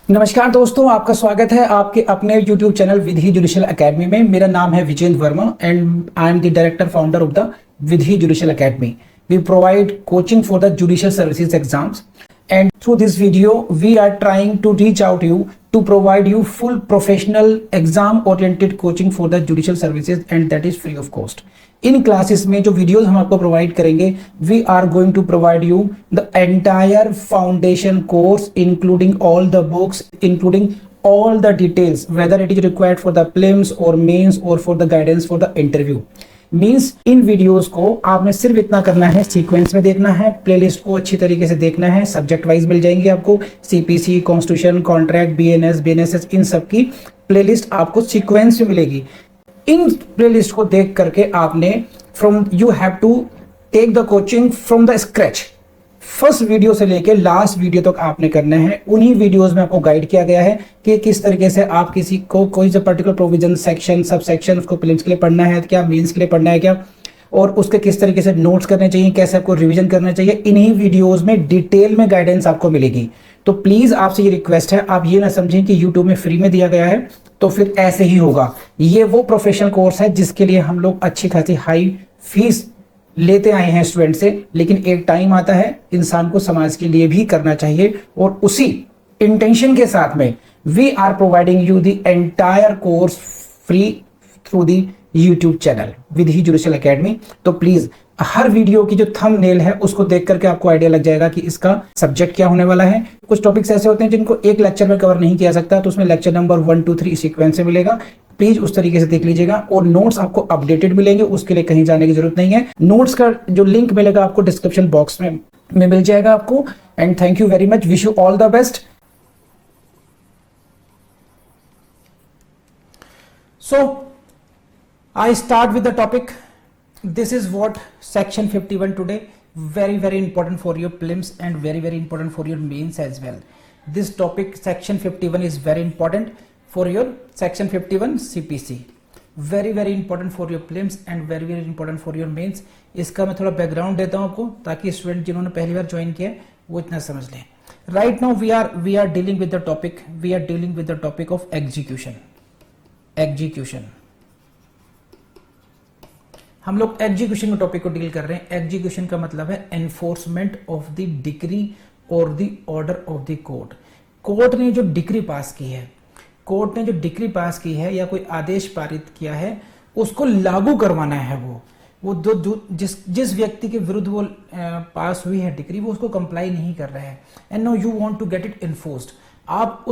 नमस्कार दोस्तों, आपका स्वागत है आपके अपने YouTube channel Vidhi Judicial Academy में। मेरा नाम है Vijendra Verma and I am the director founder of the Vidhi Judicial Academy. We provide coaching for the judicial services exams, and through this video we are trying to reach out to you to provide you full professional exam oriented coaching for the judicial services, and that is free of cost. इन classes में जो videos हम आपको provide करेंगे, we are going to provide you the entire foundation course including all the books, including all the details whether it is required for the prelims or mains or for the guidance for the interview. Means in videos को आपने सिर्फ इतना करना है, sequence में देखना है, playlist को अच्छी तरीके से देखना है। सब्जेक्ट वाइज मिल जाएंगे आपको, CPC, constitution, contract, BNS, BNSS, इन सब की प्लेलिस्ट आपको सीक्वेंस में मिलेगी। इन प्लेलिस्ट को देख करके आपने you have to take the coaching from the scratch. First video से लेके लास्ट वीडियो तक आपने करना है। उन्हीं वीडियोस में आपको गाइड किया गया है कि किस तरीके से आप किसी को कोई सा particular provision, section, sub section उसको प्रीलिम्स के लिए पढ़ना है क्या, मेंस के लिए पढ़ना है क्या, और उसके किस तरीके से नोट्स करने चाहिए, कैसे आपको रिवीजन करना चाहिए। इन्हीं वीडियोस में डिटेल में गाइडेंस आपको मिलेगी। तो प्लीज आपसे ये रिक्वेस्ट है, आप ये ना समझें कि यूट्यूब में फ्री में दिया गया है तो फिर ऐसे ही होगा। ये वो प्रोफेशनल कोर्स है जिसके लिए हम लोग अच्छी खासी हाई फीस लेते आए हैं स्टूडेंट से, लेकिन एक टाइम आता है इंसान को समाज के लिए भी करना चाहिए, और उसी इंटेंशन के साथ में we are providing you the entire course free through the YouTube channel Vidhi Judicial Academy. तो प्लीज हर वीडियो की जो थंबनेल है उसको देख करके आपको आइडिया लग जाएगा कि इसका सब्जेक्ट क्या होने वाला है। कुछ टॉपिक्स ऐसे होते हैं जिनको एक लेक्चर में कवर नहीं किया सकता, तो उसमें लेक्चर नंबर 1, 2, 3 सीक्वेंस से मिलेगा। प्लीज उस तरीके से देख लीजिएगा, और नोट्स आपको अपडेटेड मिलेंगे, उसके लिए कहीं जाने की जरूरत नहीं है। नोट्स का जो लिंक मिलेगा आपको डिस्क्रिप्शन बॉक्स में मिल जाएगा आपको। And thank you very much, wish you all the best. So I start with the topic. This is what section 51 today. Very important for your prelims and very important for your mains as well. This topic section 51 is very important for your section 51 CPC. Very important for your prelims and very important for your mains. इसका मैं थोड़ा background देता हूँ आपको, ताकि student जिन्होंने पहली बार join किया है वो इतना समझ लें। Right now we are dealing with the topic. We are dealing with the topic of execution. हम लोग एग्जीक्यूशन के टॉपिक को डील कर रहे हैं। एग्जीक्यूशन का मतलब है एनफोर्समेंट ऑफ द डिक्री और the order of the court. Court ने जो डिक्री पास की है या कोई आदेश पारित किया है, उसको लागू करवाना है। वो जिस व्यक्ति के विरुद्ध वो पास हुई है डिक्री, वो उसको कंप्लाई नहीं कर रहा है, and now you want to get it enforced. आप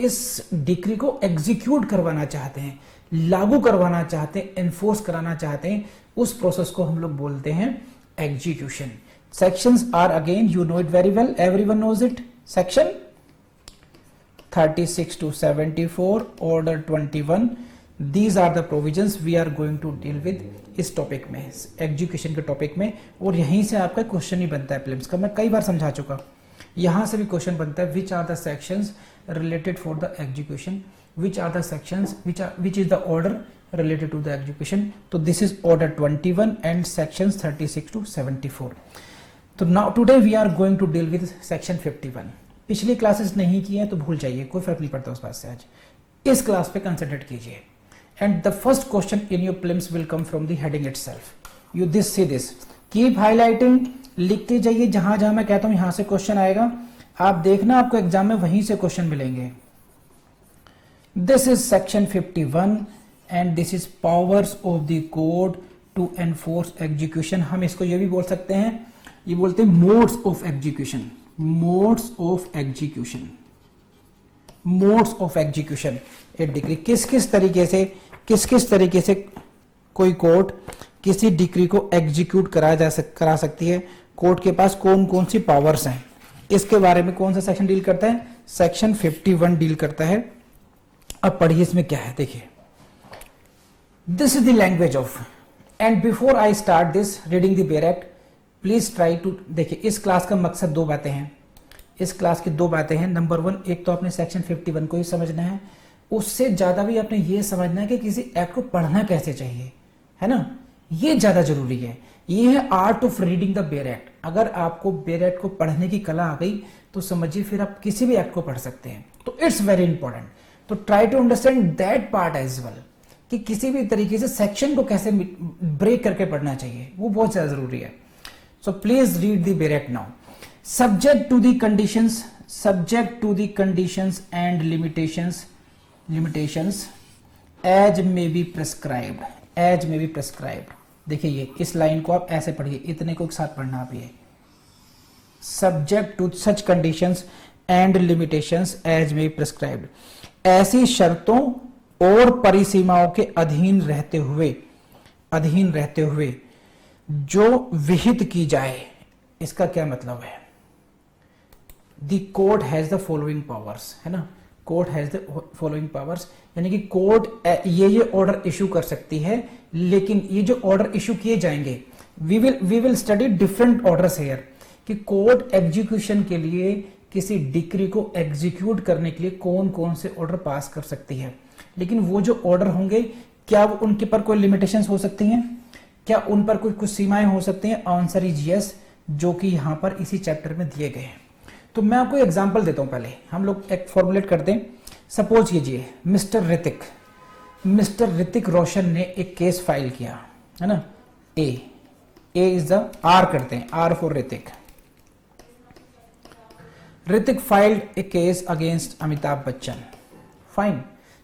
इस डिक्री को एग्जीक्यूट करवाना चाहते हैं, लागू करवाना चाहते हैं, एनफोर्स कराना चाहते हैं। उस प्रोसेस को हम लोग बोलते हैं execution. Sections are, again you know it very well, everyone knows it. Section 36 to 74, order 21, these are the provisions we are going to deal with इस टॉपिक में, एग्जीक्यूशन के टॉपिक में। और यहीं से आपका क्वेश्चन ही बनता है प्रीलिम्स का। मैं कई बार समझा चुका, यहां से भी क्वेश्चन बनता है, which are the sections related for the execution, which are the sections which is the order related to the execution. So this is order 21 and sections 36 to 74. तो now today we are going to deal with section 51. पिछली classes नहीं की है तो भूल जाइए, कोई फर्क नहीं पड़ता उस बात से। आज इस क्लास पे कंसंट्रेट कीजिए। And the first question in your prelims will come from the heading itself. You this see this, keep highlighting, लिखते जाइए। जहां जहां मैं कहता हूं यहां से क्वेश्चन आएगा, आप देखना आपको एग्जाम में वहीं से क्वेश्चन मिलेंगे। This is section 51 and this is powers of the court to enforce execution. हम इसको ये भी बोल सकते हैं, ये बोलते हैं modes of execution. Modes of execution एक डिग्री किस किस तरीके से कोई कोर्ट किसी डिग्री को एग्जीक्यूट करा सकती है, कोर्ट के पास कौन कौन सी पावर्स हैं, इसके बारे में कौन सा सेक्शन डील करता है, सेक्शन 51 डील करता है। अब पढ़िए इसमें क्या है, देखिए। This is the language of, and before I start this reading the bare act, please try to, देखिए इस क्लास का मकसद दो बातें हैं। इस क्लास की दो बातें हैं। नंबर 1, एक तो आपने सेक्शन 51 को ही समझना है, उससे ज्यादा भी आपने ये समझना है कि किसी एक्ट को पढ़ना कैसे चाहिए, है ना, ये ज्यादा जरूरी है। ये है art of reading the bare act. अगर आपको बेयर एक्ट को पढ़ने की कला आ गई तो समझिए फिर आप किसी भी एक्ट को पढ़ सकते हैं। तो इट्स वेरी इंपॉर्टेंट। तो try to understand that part as well, कि किसी भी तरीके से सेक्शन को कैसे ब्रेक करके पढ़ना चाहिए, वो बहुत ज्यादा जरूरी है। So please read the bare act now. Subject to the conditions, subject to the conditions and limitations as may be prescribed, as may be prescribed. देखिए ये इस लाइन को आप ऐसे पढ़िए, इतने को एक साथ पढ़ना आप ये, subject to such conditions and limitations as may be prescribed, ऐसी शर्तों और परिसीमाओं के अधीन रहते हुए जो विहित की जाए। इसका क्या मतलब है? The court has the following powers, है ना, court has the following powers, यानी कि कोर्ट ये ऑर्डर इशू कर सकती है, लेकिन ये जो ऑर्डर इशू किए जाएंगे, we will study different orders here, कि कोर्ट एग्जीक्यूशन के लिए किसी डिक्री को एग्जीक्यूट करने के लिए कौन कौन से ऑर्डर पास कर सकती है। लेकिन वो जो ऑर्डर होंगे, क्या उनके पर कोई लिमिटेशंस हो सकती हैं, क्या उन पर कुछ सीमाएं हो सकती हैं? आंसर इज यस, जो कि यहां पर इसी चैप्टर में दिए गए हैं। तो मैं आपको एग्जांपल देता हूं। पहले हम लोग एक फॉर्मुलेट करते हैं। सपोज कीजिए मिस्टर ऋतिक रोशन ने एक केस फाइल किया, है ना, ए इज द, आर करते हैं, R for Hrithik filed a case against Amitabh Bachchan. Fine.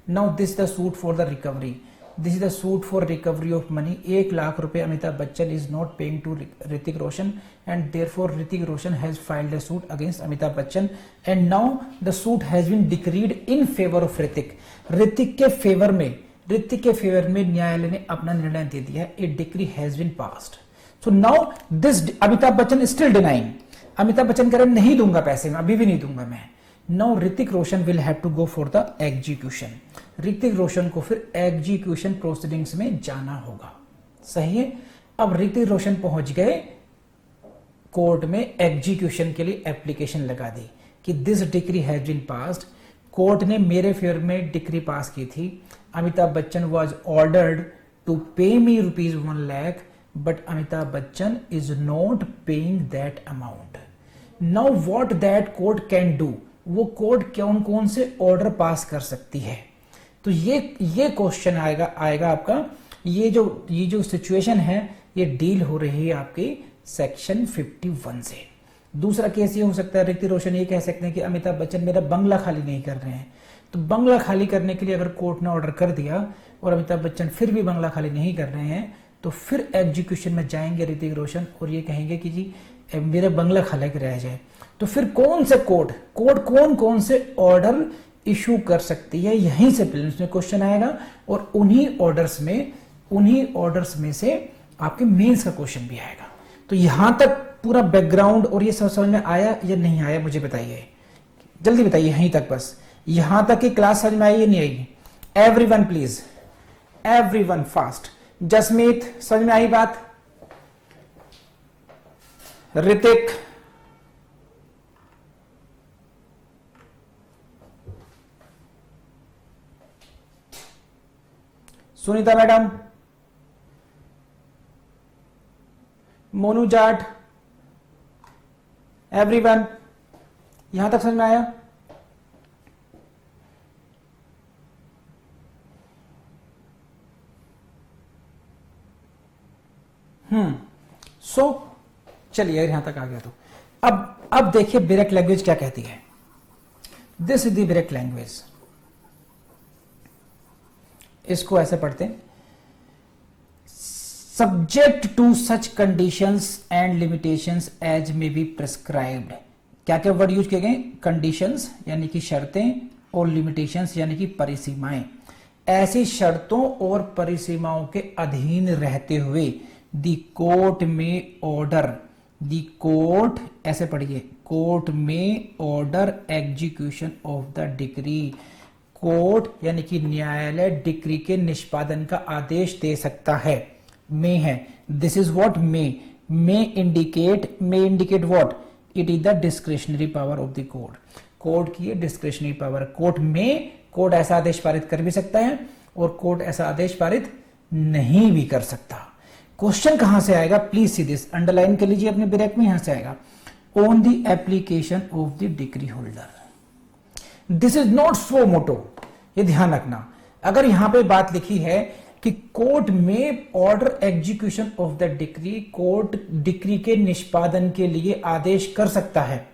Now this is the suit for the recovery. This is the suit for recovery of money. 1 lakh रुपए Amitabh Bachchan is not paying to Hrithik Roshan, and therefore Hrithik Roshan has filed a suit against Amitabh Bachchan, and now the suit has been decreed in favor of Hrithik. Hrithik के favour में न्यायालय ने अपना निर्णय दे दिया। A decree has been passed. So now this Amitabh Bachchan is still denying. Amitabh Bachchan कह रहे नहीं दूंगा पैसे, मैं अभी भी नहीं दूंगा मैं। Now Hrithik Roshan will have to go for the execution. Hrithik Roshan को फिर एग्जीक्यूशन प्रोसीडिंग्स में जाना होगा, सही है। अब ऋतिक रोशन पहुंच गए कोर्ट में, एग्जीक्यूशन के लिए एप्लीकेशन लगा दी कि this decree has been passed. Court ने मेरे फेवर में डिक्री पास की थी। Amitabh Bachchan was ordered to pay me ₹1 lakh, but Amitabh Bachchan is not paying that amount. Now what that court can do, वो कोर्ट कौन कौन से ऑर्डर पास कर सकती है? तो ये क्वेश्चन आएगा आपका। ये जो सिचुएशन है ये डील हो रही है आपकी सेक्शन 51 से। दूसरा केस ये हो सकता है, ऋतिक रोशन ये कह सकते हैं कि अमिताभ बच्चन मेरा बंगला खाली नहीं कर रहे हैं। तो बंगला खाली करने के लिए अगर कोर्ट ने ऑर्डर कर दिया और अमिताभ बच्चन फिर भी बंगला खाली नहीं कर रहे हैं, तो फिर एग्जीक्यूशन में जाएंगे ऋतिक रोशन और ये कहेंगे कि जी मेरा बंगला खाली रह जाए। तो फिर कौन से कोर्ट कौन से ऑर्डर इशू कर सकती है, यहीं से प्रीलिम्स में क्वेश्चन आएगा, और उन्हीं ऑर्डर्स में से आपके मेंस का क्वेश्चन भी आएगा। तो यहां तक पूरा बैकग्राउंड और ये समझ में आया या नहीं आया, मुझे बताइए, जल्दी बताइए। यहीं तक, बस यहां तक की क्लास समझ में आई या नहीं आई? Everyone please, everyone fast. Jasmeet समझ में आई बात? ऋतिक, सुनीता मैडम, मोनू जाट, एवरीवन, यहां तक समझ में आया? सो चलिए यहां तक आ गया। तो अब देखिए डायरेक्ट लैंग्वेज क्या कहती है। This is the direct language. इसको ऐसे पढ़ते हैं, subject to such conditions and limitations as may be prescribed. क्या क्या वर्ड यूज किए गए? कंडीशंस यानी कि शर्तें, और लिमिटेशंस यानी कि परिसीमाएं। ऐसी शर्तों और परिसीमाओं के अधीन रहते हुए दी कोर्ट में ऑर्डर, दी कोर्ट, ऐसे पढ़िए, कोर्ट में order execution of the decree. Court यानी कि न्यायालय डिक्री के निष्पादन का आदेश दे सकता है। मे है, this is what may indicate what, it is the discretionary power of the court. Court की डिस्क्रिशनरी पावर। कोर्ट ऐसा आदेश पारित कर भी सकता है और कोर्ट ऐसा आदेश पारित नहीं भी कर सकता। क्वेश्चन कहां से आएगा? प्लीज सी दिस, अंडरलाइन कर लीजिए अपने ब्रैकेट में, यहां से आएगा। On the application of the decree holder. This is not so motto, ये ध्यान रखना। अगर यहां पे बात लिखी है कि कोर्ट में order execution of the decree, court decree के निष्पादन के लिए आदेश कर सकता है,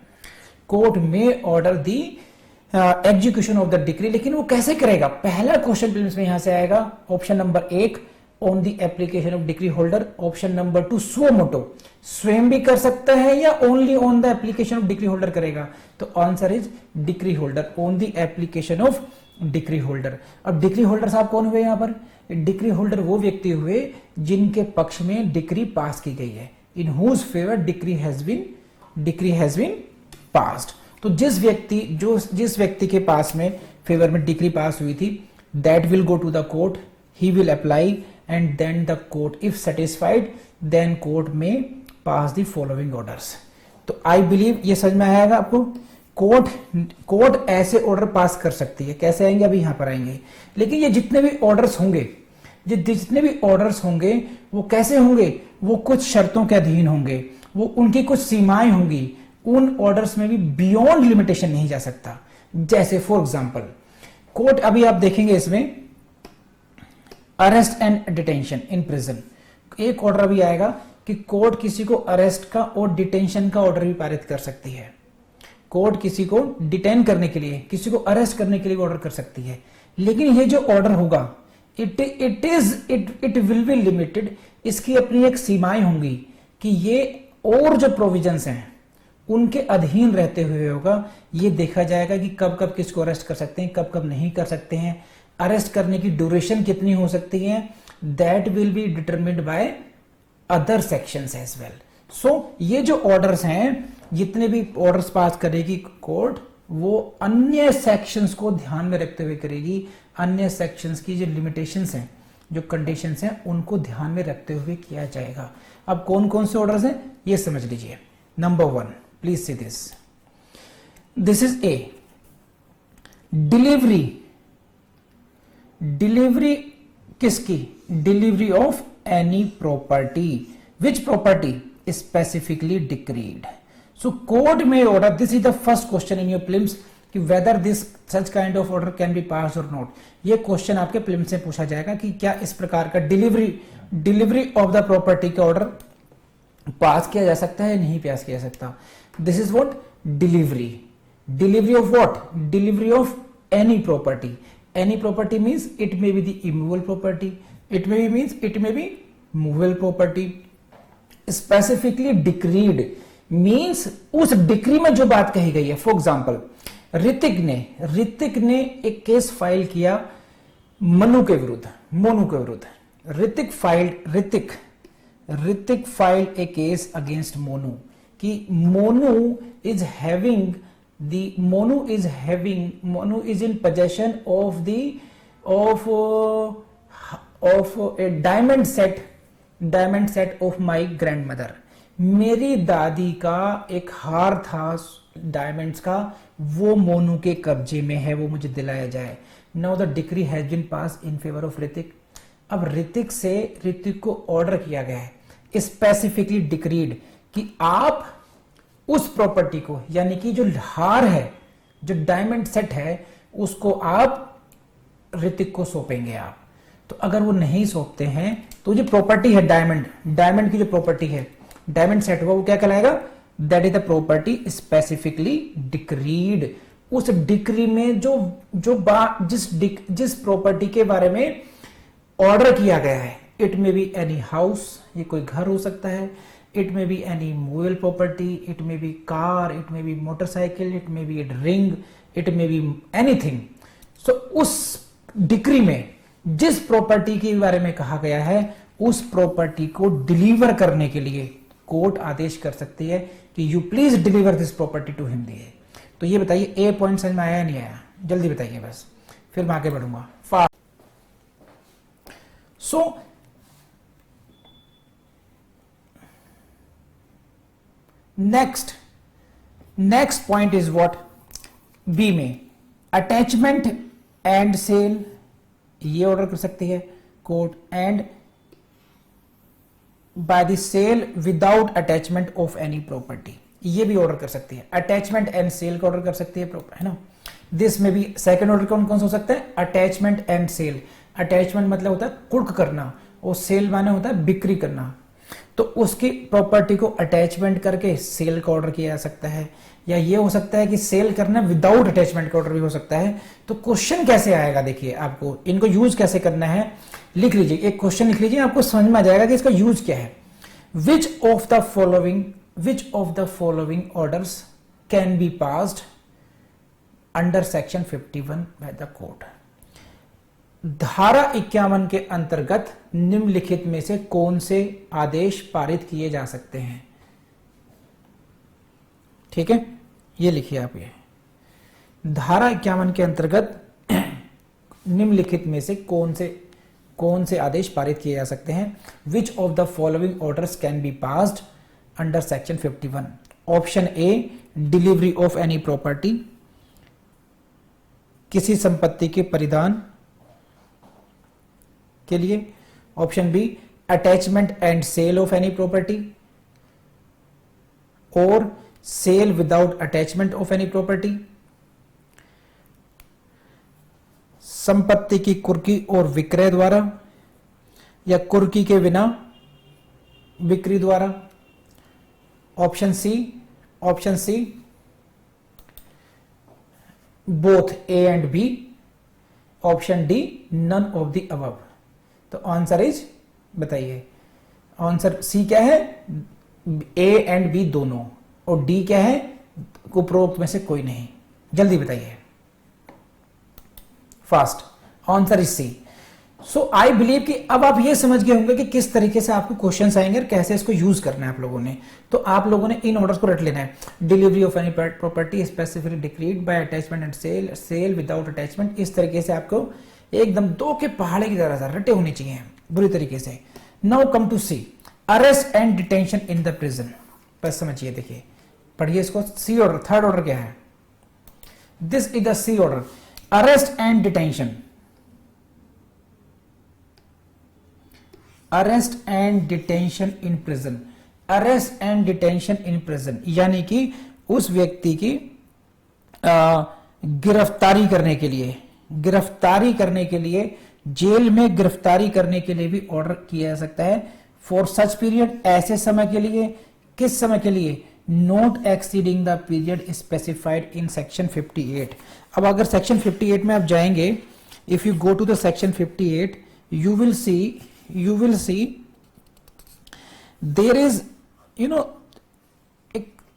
कोर्ट में order the execution of the decree, लेकिन वो कैसे करेगा? पहला क्वेश्चन प्रीलिम्स में यहां से आएगा, option number 1 on the application of decree holder, option number 2 सो मोटो, स्वयं भी कर सकता है या only on the application of decree holder करेगा? तो answer is decree holder, on the application of decree holder. अब डिक्री होल्डर साहब कौन हुए यहां पर? डिक्री होल्डर वो व्यक्ति हुए जिनके पक्ष में डिक्री पास की गई है, in whose favour decree has been passed. तो जिस व्यक्ति के पास में फेवर में डिक्री पास हुई थी, that will go to the court, he will apply and then the court if satisfied then court में पास द फॉलोइंग ऑर्डर्स। तो आई बिलीव ये समझ में आएगा आपको। कोर्ट ऐसे ऑर्डर पास कर सकती है, कैसे आएंगे अभी यहां पर आएंगे, लेकिन ये जितने भी ऑर्डर्स होंगे वो कैसे होंगे? वो कुछ शर्तों के अधीन होंगे, वो उनकी कुछ सीमाएं होंगी, उन ऑर्डर्स में भी बियॉन्ड लिमिटेशन नहीं जा सकता। जैसे फॉर एग्जांपल कोर्ट, अभी आप देखेंगे इसमें arrest and detention in prison, एक ऑर्डर अभी आएगा कि कोर्ट किसी को अरेस्ट का और डिटेंशन का ऑर्डर भी पारित कर सकती है। कोर्ट किसी को डिटेन करने के लिए, किसी को अरेस्ट करने के लिए ऑर्डर कर सकती है, लेकिन ये जो ऑर्डर होगा इट विल बी लिमिटेड, इसकी अपनी एक सीमाएं होंगी कि ये और जो प्रोविजंस हैं उनके अधीन रहते हुए होगा। ये देखा जाएगा कि कब कब किसको अरेस्ट कर सकते हैं, कब कब नहीं कर सकते हैं, अरेस्ट करने की ड्यूरेशन कितनी हो सकती है, that will be determined by other sections as well. So ये जो ऑर्डर्स हैं, जितने भी ऑर्डर्स पास करेगी कोर्ट, वो अन्य सेक्शंस को ध्यान में रखते हुए करेगी, अन्य सेक्शंस की जो लिमिटेशंस हैं, जो कंडीशंस हैं, उनको ध्यान में रखते हुए किया जाएगा। अब कौन कौन से ऑर्डर्स हैं ये समझ लीजिए। Number 1, please see this is a delivery किसकी? Delivery of any property, which property? Specifically decreed. So court में order, this is the first question in your prelims कि whether this such kind of order can be pass और not. ये question आपके prelims से पूछा जाएगा कि क्या इस प्रकार का डिलीवरी ऑफ द प्रॉपर्टी का ऑर्डर पास किया जा सकता है, नहीं पास किया जा सकता। This is what? Delivery of what? Delivery of any property. Any property means it may be the immovable property, it may B movable property. Specifically decreed means उस डिक्री में जो बात कही गई है। फॉर एग्जाम्पल ऋतिक ने एक केस फाइल किया मोनू के विरुद्ध। ऋतिक फाइल्ड ए केस अगेंस्ट मोनू कि Monu is in possession of A diamond set of my grandmother. मेरी दादी का एक हार था डायमंड्स का, वो मोनू के कब्जे में है, वो मुझे दिलाया जाए। Now the decree has been pass in favour of Hrithik. अब ऋतिक को ऑर्डर किया गया है, स्पेसिफिकली डिक्रीड कि आप उस प्रॉपर्टी को, यानी कि जो हार है, जो डायमंड सेट है, उसको आप ऋतिक को सौंपेंगे आप। तो अगर वो नहीं सौंपते हैं तो जो प्रॉपर्टी है डायमंड की जो प्रॉपर्टी है, डायमंड सेट हुआ, वो क्या कहलाएगा? That is the property specifically decreed. उस डिक्री में जिस प्रॉपर्टी के बारे में ऑर्डर किया गया है, it may be any house, ये कोई घर हो सकता है, it may be any movable property, it may be car, it may be motorcycle, it may be a ring, it may be anything. So उस डिक्री में जिस प्रॉपर्टी के बारे में कहा गया है, उस प्रॉपर्टी को डिलीवर करने के लिए कोर्ट आदेश कर सकती है कि you please deliver this property to him. दिए तो ये बताइए ए पॉइंट समझ में आया या नहीं आया? जल्दी बताइए बस, फिर मैं आगे बढ़ूंगा। So next point is what? B में अटैचमेंट एंड सेल, ये ऑर्डर कर सकती है court, and by the sale without attachment of any property. ये भी ऑर्डर कर सकती है। अटैचमेंट एंड सेल का ऑर्डर कर सकती है ना। दिस में भी सेकंड ऑर्डर कौन कौन सा हो सकता है? Attachment and cell. अटैचमेंट मतलब होता है कुर्क करना, और सेल माने होता है बिक्री करना। तो उसकी प्रॉपर्टी को अटैचमेंट करके सेल का ऑर्डर किया जा सकता है, या ये हो सकता है कि सेल करना विदाउट अटैचमेंट का ऑर्डर भी हो सकता है। तो क्वेश्चन कैसे आएगा, देखिए आपको इनको यूज कैसे करना है, लिख लीजिए, एक क्वेश्चन लिख लीजिए, आपको समझ में आ जाएगा कि इसका यूज क्या है। विच of the following orders can be passed under section 51 by the court. धारा 51 के अंतर्गत निम्नलिखित में से कौन से आदेश पारित किए जा सकते हैं? ठीक है, ये लिखिए आप, ये धारा 51 के अंतर्गत निम्नलिखित में से कौन से आदेश पारित किए जा सकते हैं? Which of the following orders can be passed under section 51। Option A, delivery of any property, किसी संपत्ति के परिधान के लिए। Option B, attachment and sale of any property, और sale without attachment of any property. संपत्ति की कुर्की और विक्रय द्वारा, या कुर्की के बिना बिक्री द्वारा। Option C both A and B. Option D, none of the above. तो आंसर इज, बताइए आंसर सी क्या है? ए एंड बी दोनों, और डी क्या है? उपरोक्त में से कोई नहीं। जल्दी बताइए, fast. Answer is C. So I believe कि अब आप ये समझ गए होंगे कि किस तरीके से आपको क्वेश्चंस आएंगे और कैसे इसको यूज करना है आप लोगों ने। तो आप लोगों ने इन ऑर्डर्स को रट लेना है। Delivery of any property specifically decreed by attachment and sale, sale without attachment. इस तरीके से आपको एकदम दो के पहाड़े की तरह से रटे होने चाहिए बुरी तरीके से। Now come to C, arrest and detention in the prison. बस समझिए, देखिए पढ़िए इसको। सी ऑर्डर, थर्ड ऑर्डर क्या है? This is the C order, arrest and detention. Arrest and detention in prison. Arrest and detention in prison यानी कि उस व्यक्ति की गिरफ्तारी करने के लिए जेल में गिरफ्तारी करने के लिए भी ऑर्डर किया जा सकता है। फॉर सच पीरियड, ऐसे समय के लिए। किस समय के लिए? Not exceeding the period specified in section 58। अब अगर सेक्शन 58 में आप जाएंगे, if you go to the section 58, you will see there is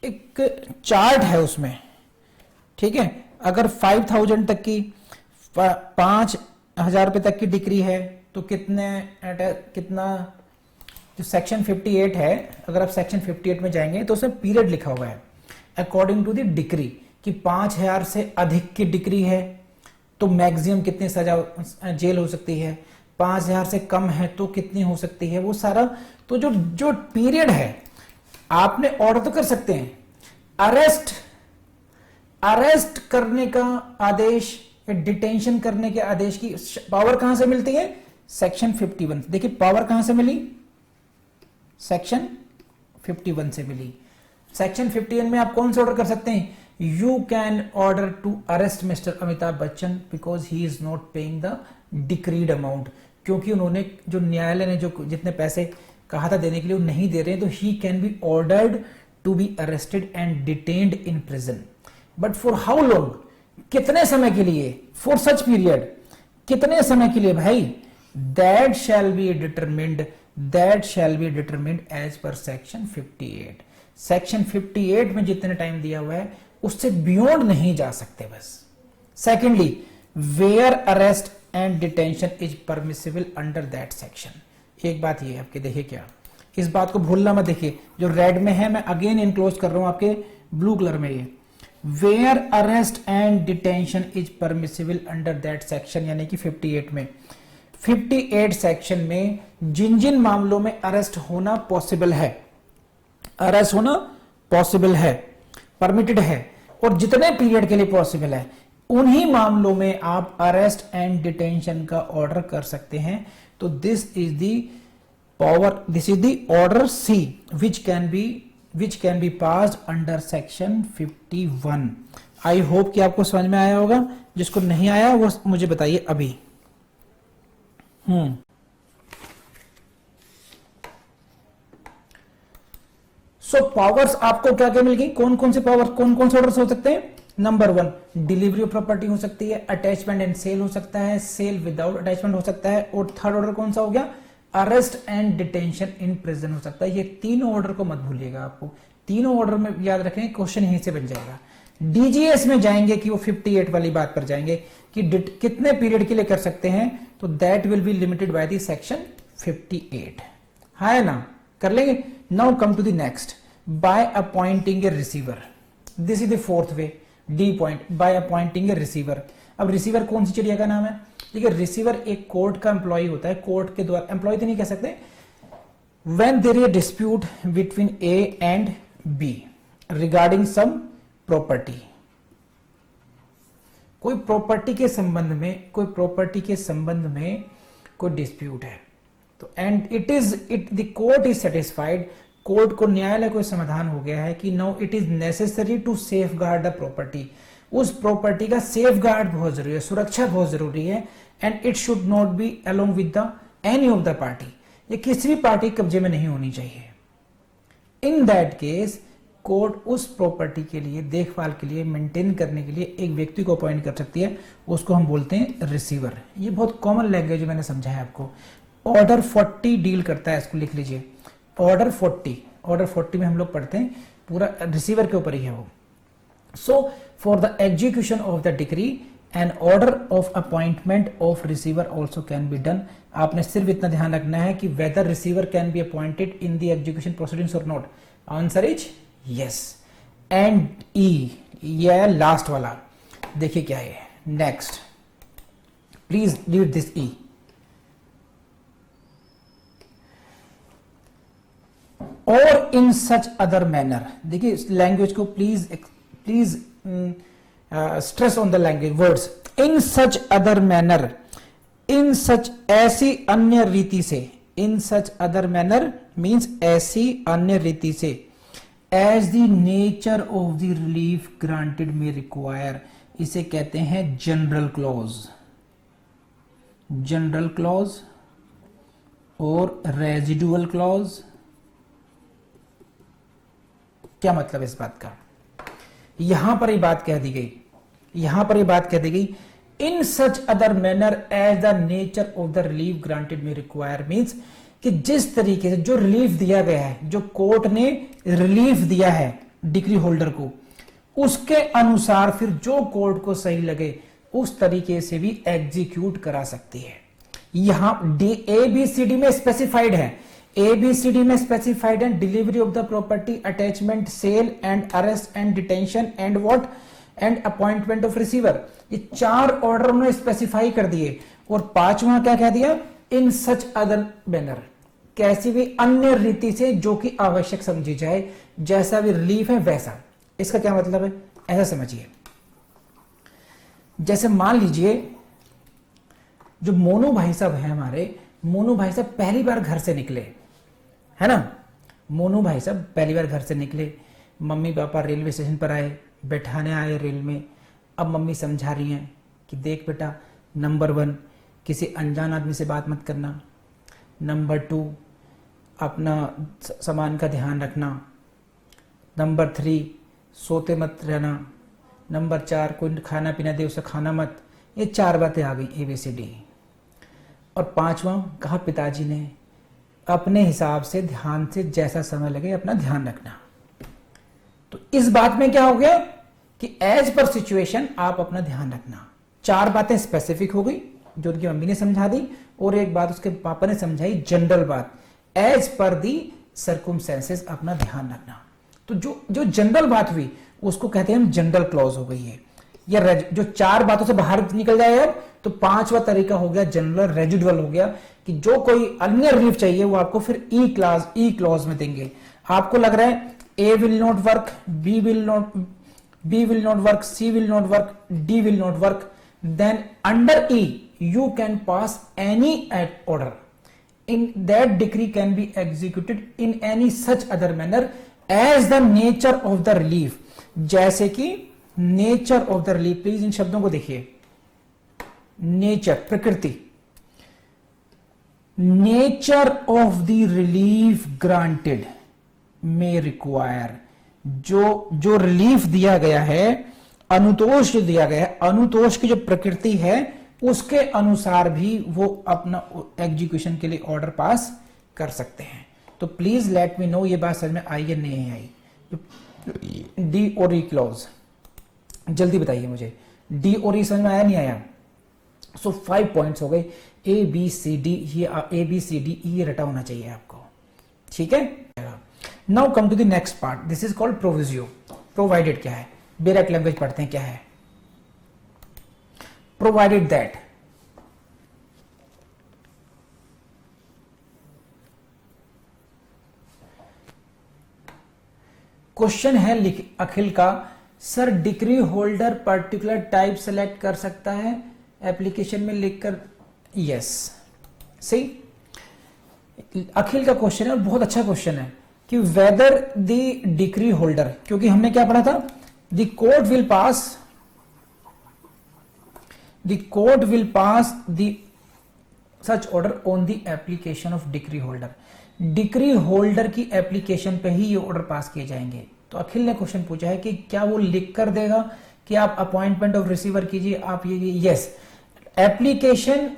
एक चार्ट है उसमें, ठीक है। अगर 5000 तक की, 5000 रुपए तक की डिग्री है तो कितना जो सेक्शन 58 है, अगर आप सेक्शन 58 में जाएंगे तो उसमें पीरियड लिखा हुआ है अकॉर्डिंग टू द डिग्री कि 5000 से अधिक की डिग्री है तो मैक्सिमम कितनी सजा जेल हो सकती है, 5000 से कम है तो कितनी हो सकती है, वो सारा। तो जो पीरियड है आपने ऑर्डर तो कर सकते हैं। अरेस्ट करने का आदेश या डिटेंशन करने के आदेश की पावर कहां से मिलती है? सेक्शन 51। देखिए पावर कहां से मिली? सेक्शन 51 से मिली। सेक्शन 51 में आप कौन सा ऑर्डर कर सकते हैं? You can order to arrest mister Amitabh Bachchan because he is not paying the decreed amount, क्योंकि उन्होंने, जो न्यायालय ने जो जितने पैसे कहा था देने के लिए वो नहीं दे रहे हैं, तो he can be ordered to be arrested and detained in prison. But for how long, कितने समय के लिए? फॉर सच पीरियड, कितने समय के लिए भाई? That shall be determined as per section 58। Section 58 में जितने टाइम दिया हुआ है उससे बियॉन्ड नहीं जा सकते बस। Secondly, where arrest and detention is permissible under that section. एक बात ये आपके देखिए, क्या इस बात को भूलना मत। देखिए जो रेड में है, मैं अगेन इनक्लोज कर रहा हूं आपके ब्लू कलर में, ये where arrest and detention is permissible under that section, यानी कि 58 में। 58 सेक्शन में जिन जिन मामलों में अरेस्ट होना पॉसिबल है, अरेस्ट होना पॉसिबल है, परमिटेड है, और जितने पीरियड के लिए पॉसिबल है, उन्हीं मामलों में आप अरेस्ट एंड डिटेंशन का ऑर्डर कर सकते हैं। तो this is the power, this is the order C which can be which can be passed under section 51। I hope कि आपको समझ में आया होगा, जिसको नहीं आया वो मुझे बताइए अभी। सो पावर्स आपको क्या क्या मिल गई, कौन कौन से पावर, कौन कौन से ऑर्डर्स हो सकते हैं। नंबर 1 डिलीवरी ऑफ प्रॉपर्टी हो सकती है, अटैचमेंट एंड सेल हो सकता है, सेल विदाउट अटैचमेंट हो सकता है, और थर्ड ऑर्डर कौन सा हो गया, arrest and detention in prison हो सकता है। ये तीनों ऑर्डर को मत भूलिएगा, आपको तीनों ऑर्डर में याद रखें, क्वेश्चन यहीं से बन जाएगा। डीजीएस में जाएंगे कि वो 58 वाली बात पर जाएंगे कि कितने पीरियड के लिए कर सकते हैं, तो that will be limited by the section 58 है ना, कर लेंगे। Now come to the next, by appointing a receiver, this is the fourth way, D point, by appointing a receiver. अब रिसीवर कौन सी चिड़िया का नाम है, देखिए रिसीवर एक कोर्ट का एम्प्लॉय होता है, कोर्ट के द्वारा, एम्प्लॉय तो नहीं कह सकते, when there is a dispute between A and B regarding some property, कोई प्रॉपर्टी के संबंध में, कोई प्रॉपर्टी के संबंध में कोई डिस्प्यूट है, तो and it the court is satisfied, court को, न्यायालय को समाधान हो गया है कि no it is necessary to safeguard the property, उस प्रॉपर्टी का सेफ गार्ड बहुत जरूरी है, सुरक्षा बहुत जरूरी है, and it should not be along with the any of the party, ये किसी भी पार्टी कब्जे में नहीं होनी चाहिए। इन दैट केस कोर्ट उस प्रॉपर्टी के लिए, देखभाल के लिए, मेंटेन करने के लिए एक व्यक्ति को अपॉइंट कर सकती है, उसको हम बोलते हैं रिसीवर। ये बहुत कॉमन लैंग्वेज मैंने समझाया आपको। ऑर्डर 40 डील करता है, इसको लिख लीजिए, ऑर्डर 40 में हम लोग पढ़ते हैं, पूरा रिसीवर के ऊपर ही है वो। So for the execution of the decree an order of appointment of receiver also can be done. आपने सिर्फ इतना ध्यान रखना है कि whether receiver can be appointed in the execution proceedings और not, answer is yes. And E, ये last वाला, देखिए क्या है next, please read this E. और इन सच अदर मैनर, देखिए इस लैंग्वेज को please stress on the language words, in such other manner, in such ऐसी अन्य रीति से, in such other manner means ऐसी अन्य रीति से, as the nature of the relief granted में रिक्वायर, इसे कहते हैं जनरल क्लॉज, जनरल क्लॉज और रेजिडुअल क्लॉज। क्या मतलब इस बात का, यहां पर ये बात कह दी गई, यहां पर ये बात कह दी गई, in such other manner as the nature of the relief granted में रिक्वायर, मीन्स कि जिस तरीके से जो रिलीफ दिया गया है, जो कोर्ट ने रिलीफ दिया है डिग्री होल्डर को, उसके अनुसार फिर जो कोर्ट को सही लगे उस तरीके से भी एग्जीक्यूट करा सकती है। यहां ABCD में स्पेसिफाइड है, ABCD में स्पेसिफाइड है, delivery of the property, attachment, sale and arrest and detention and what and appointment of receiver, ये 4 ऑर्डर उन्होंने स्पेसिफाई कर दिए। और 5वां क्या कह दिया, इन सच अदर मैनर, कैसी भी अन्य रीति से जो कि आवश्यक समझी जाए, जैसा भी रिलीफ है वैसा। इसका क्या मतलब है, ऐसा समझिए, जैसे मान लीजिए जो मोनू भाई साहब है हमारे, मोनू भाई साहब पहली बार घर से निकले, है ना, मोनू भाई साहब पहली बार घर से निकले, मम्मी पापा रेलवे स्टेशन पर आए, बैठाने आए रेल में। अब मम्मी समझा रही हैं कि देख बेटा, नंबर 1 किसी अनजान आदमी से बात मत करना, नंबर 2 अपना सामान का ध्यान रखना, नंबर 3 सोते मत रहना, नंबर 4 कोई खाना पीना दे उसे खाना मत। ये 4 बातें आ गई ABCD। और 5वां कहा पिताजी ने अपने हिसाब से ध्यान से जैसा समय लगे अपना ध्यान रखना। तो इस बात में क्या हो गया कि एज पर सिचुएशन आप अपना ध्यान रखना। 4 बातें स्पेसिफिक हो गई जो उनकी मम्मी ने समझा दी, और एक बात उसके पापा ने समझाई जनरल बात, एज पर दी सर्कुमस्टेंसेस अपना ध्यान रखना। तो जो जनरल बात हुई उसको कहते हैं हम जनरल क्लॉज हो गई है। ये जो 4 बातों से बाहर निकल जाए अब, तो 5वां तरीका हो गया जनरल रेजिडुअल हो गया, कि जो कोई अन्य रिलीफ चाहिए वो आपको फिर ई क्लॉज में देंगे। आपको लग रहा है A will not work, B will not work, C will not work, D will not work, then under E you can pass any order in that decree can be executed in any such other manner as the nature of the relief, जैसे कि nature of the relief, please इन शब्दों को देखिए, nature प्रकृति, nature of the relief granted may require, जो relief दिया गया है, अनुतोष जो दिया गया है, अनुतोष की जो प्रकृति है उसके अनुसार भी वो अपना एग्जीक्यूशन के लिए ऑर्डर पास कर सकते हैं। तो प्लीज लेट मी नो ये बात समझ में आई या नहीं आई। डी और ई क्लॉज जल्दी बताइए मुझे, डी और ई समझ में आया नहीं आया? सो 5 पॉइंट्स हो गए, ए बी सी डी, ये A B C D E रटा होना चाहिए आपको, ठीक है। Now come to the next part, this is called proviso. Provided क्या है, बेरक लैंग्वेज पढ़ते हैं, क्या है? प्रोवाइडेड दैट, क्वेश्चन है अखिल का, sir decree holder particular type select कर सकता है एप्लीकेशन में लिखकर? यस, सही। अखिल का क्वेश्चन है और बहुत अच्छा क्वेश्चन है कि वेदर द डिक्री होल्डर, क्योंकि हमने क्या पढ़ा था, the court will pass the such order on the application of decree holder. Decree holder की एप्लीकेशन पे ही ये ऑर्डर पास किए जाएंगे। तो अखिल ने क्वेश्चन पूछा है कि क्या वो लिख कर देगा कि आप अपॉइंटमेंट ऑफ रिसीवर कीजिए, आप ये यस, एप्लीकेशन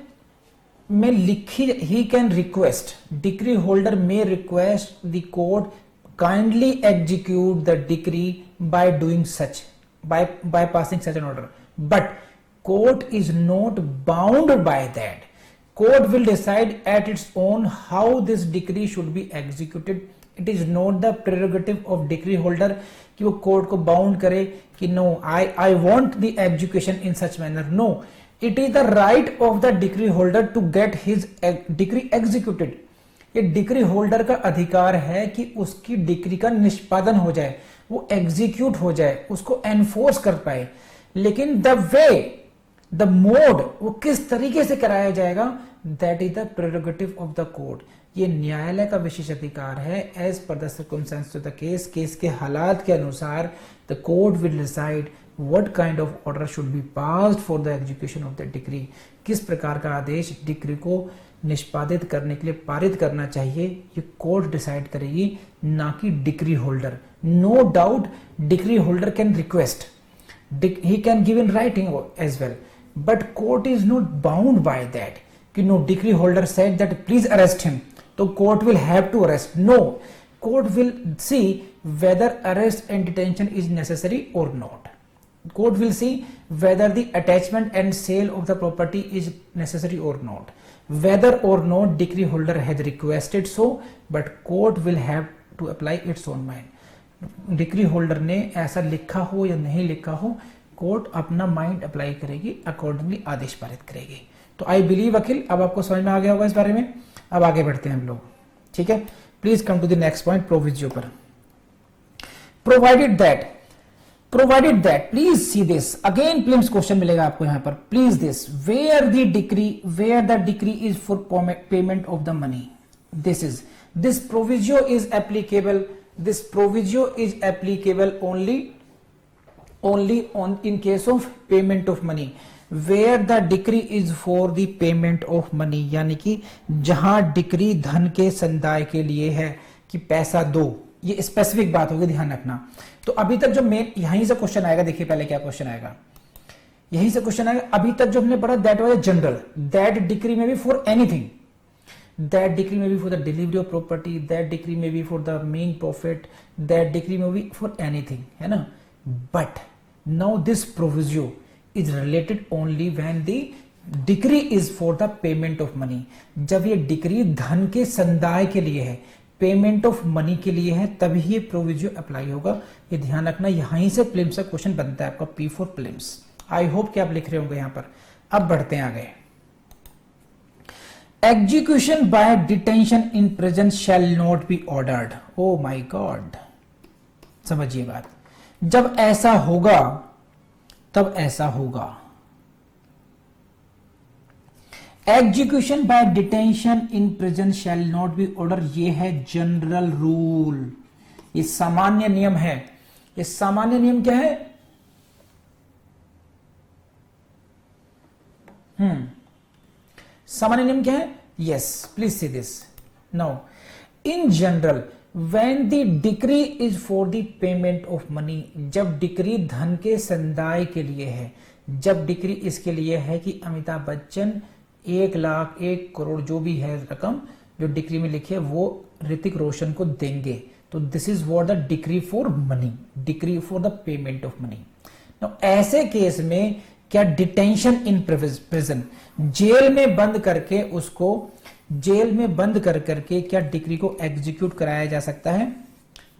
में लिखी, he can request, decree holder may request the court kindly execute the decree by doing such, by passing such an order, but court is not bound by that. Court will decide at its own how this decree should be executed. It is not the prerogative of decree holder कि वो court को bound करे कि no I want the execution in such manner. No, it is the right of the decree holder to get his decree executed. ये decree holder का अधिकार है कि उसकी डिक्री का निष्पादन हो जाए, वो एग्जीक्यूट हो जाए, उसको एनफोर्स कर पाए। लेकिन द वे, द मोड, वो किस तरीके से कराया जाएगा, that is the prerogative of the court. ये न्यायालय का विशेष अधिकार है। As per the circumstance of the case, case के हालात के अनुसार the court will decide what kind of order should be passed for the execution of the decree. किस प्रकार का आदेश डिक्री को निष्पादित करने के लिए पारित करना चाहिए, ये कोर्ट डिसाइड करेगी, ना कि decree holder. No doubt decree holder can request, he can give in writing as well, but court is not bound by that कि no, decree holder said that please arrest him, तो court will have to arrest. No, court will see whether arrest and detention is necessary or not. Court will see whether the attachment and sale of the property is necessary or not, whether or not decree holder has requested so, but court will have to apply its own mind. Decree holder ने ऐसा लिखा हो या नहीं लिखा हो, court अपना mind apply करेगी, अकॉर्डिंगली आदेश पारित करेगी। तो आई बिलीव अखिल अब आपको समझ में आ गया होगा इस बारे में। अब आगे बढ़ते हैं हम लोग, ठीक है। Please come to the next point, proviso पर। Provided that please see this again, prelims question मिलेगा आपको यहां पर। Please this, where the decree is for payment of the money, this proviso is applicable, this proviso is applicable only on in case of payment of money, where the decree is for the payment of money, यानी कि जहां decree धन के संदाय के लिए है कि पैसा दो, ये स्पेसिफिक बात होगी, ध्यान रखना। तो अभी तक जो मेन यहीं से क्वेश्चन आएगा, देखिए पहले क्या क्वेश्चन आएगा, यहीं से क्वेश्चन आएगा। अभी तक जो हमने पढ़ा that was general, that decree may be for anything, that decree may be for the delivery of property, that decree may be for the main profit, that decree may be for anything, है ना। But now this proviso is related only when the decree is for the payment of money। जब ये decree धन के संदाय के लिए है, पेमेंट ऑफ मनी के लिए है, तभी ये प्रोविजो अप्लाई होगा। ये ध्यान रखना, यहीं से प्रीलिम्स का क्वेश्चन बनता है आपका, P4 प्रीलिम्स। आई होप कि आप लिख रहे होंगे यहां पर। अब बढ़ते हैं आगे। Execution by detention in prison shall not be ordered। Oh my God, समझिए बात, जब ऐसा होगा तब ऐसा होगा। Execution by detention in prison shall not be ordered, ये है जनरल रूल, ये सामान्य नियम है। ये सामान्य नियम क्या है? सामान्य नियम क्या है? Yes, please see this now. In general when the decree is for the payment of money, जब डिक्री धन के संदाय के लिए है, जब डिक्री इसके लिए है कि अमिताभ बच्चन 1 लाख 1 करोड़ जो भी है रकम जो डिक्री में लिखी है वो ऋतिक रोशन को देंगे, तो this is what the decree for money, decree for the payment of money. तो ऐसे केस में क्या डिटेंशन इन प्रिजन, जेल में बंद करके उसको जेल में बंद कर करके क्या डिक्री को एग्जीक्यूट कराया जा सकता है?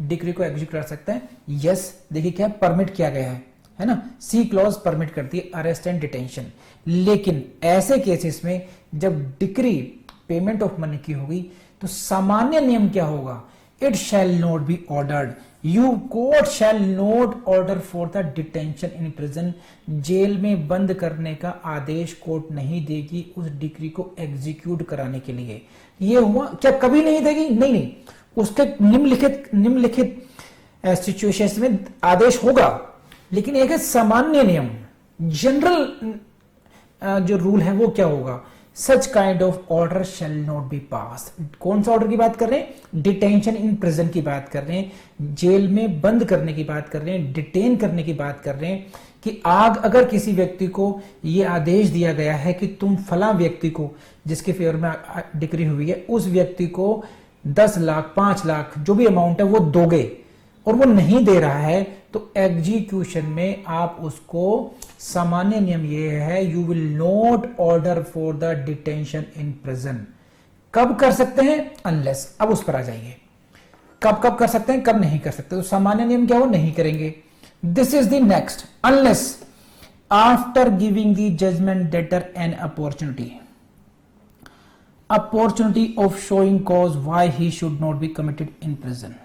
डिक्री को एग्जीक्यूट कर सकता है। यस, देखिए क्या परमिट किया गया है ना, सी क्लॉज परमिट करती है अरेस्ट एंड डिटेंशन। लेकिन ऐसे केसेस में जब डिक्री पेमेंट ऑफ मनी की होगी तो सामान्य नियम क्या होगा? It shall not be ordered, you court shall not order for the detention in prison, जेल में बंद करने का आदेश कोर्ट नहीं देगी उस डिक्री को एग्जीक्यूट कराने के लिए। ये हुआ क्या? कभी नहीं देगी? नहीं, उसके निम्नलिखित सिचुएशंस में आदेश होगा, लेकिन एक है सामान्य नियम, जनरल जो रूल है वो क्या होगा? Such kind of order shall not be pass. कौन सा ऑर्डर की बात कर रहे हैं? डिटेंशन इन प्रिजन की बात कर रहे हैं, जेल में बंद करने की बात कर रहे हैं, डिटेन करने की बात कर रहे हैं कि अगर किसी व्यक्ति को यह आदेश दिया गया है कि तुम फला व्यक्ति को जिसके फेवर में डिक्री हुई है उस व्यक्ति को 10 लाख 5 लाख जो भी अमाउंट है वो दोगे, और वो नहीं दे रहा है, तो एग्जीक्यूशन में आप उसको, सामान्य नियम ये है, you will not order for the detention in prison. कब कर सकते हैं? अनलेस, अब उस पर आ जाइए, कब कब कर सकते हैं, कब नहीं कर सकते। तो सामान्य नियम क्या हो? नहीं करेंगे। This is the next, unless after giving the judgment debtor an opportunity of showing cause why he should not be committed in prison.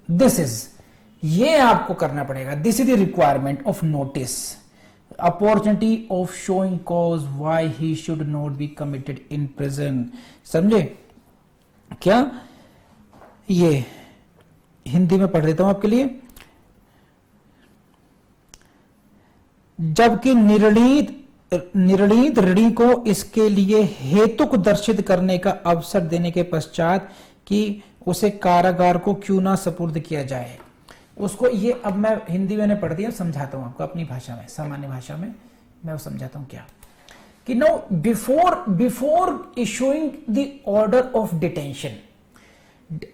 This is, ये आपको करना पड़ेगा, this is the requirement of notice, opportunity of showing cause why he should not be committed in prison. समझे क्या? ये हिंदी में पढ़ देता हूं आपके लिए। जबकि निर्णीत ऋणी को इसके लिए हेतुक दर्शित करने का अवसर देने के पश्चात कि उसे कारागार को क्यों ना सुपुर्द किया जाए, उसको ये, अब मैं हिंदी मैंने पढ़ दिया, समझाता हूं आपको अपनी भाषा में, सामान्य भाषा में मैं वो समझाता हूं क्या कि no before issuing the order of detention,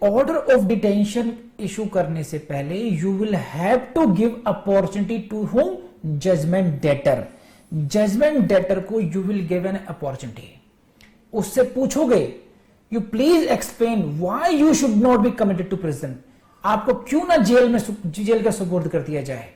order of detention issue करने से पहले you will have to give opportunity to whom? Judgment debtor. Judgment debtor को you will give an opportunity, उससे पूछोगे you please explain why you should not be committed to prison, आपको क्यों ना जेल का सुपुर्द कर दिया जाए।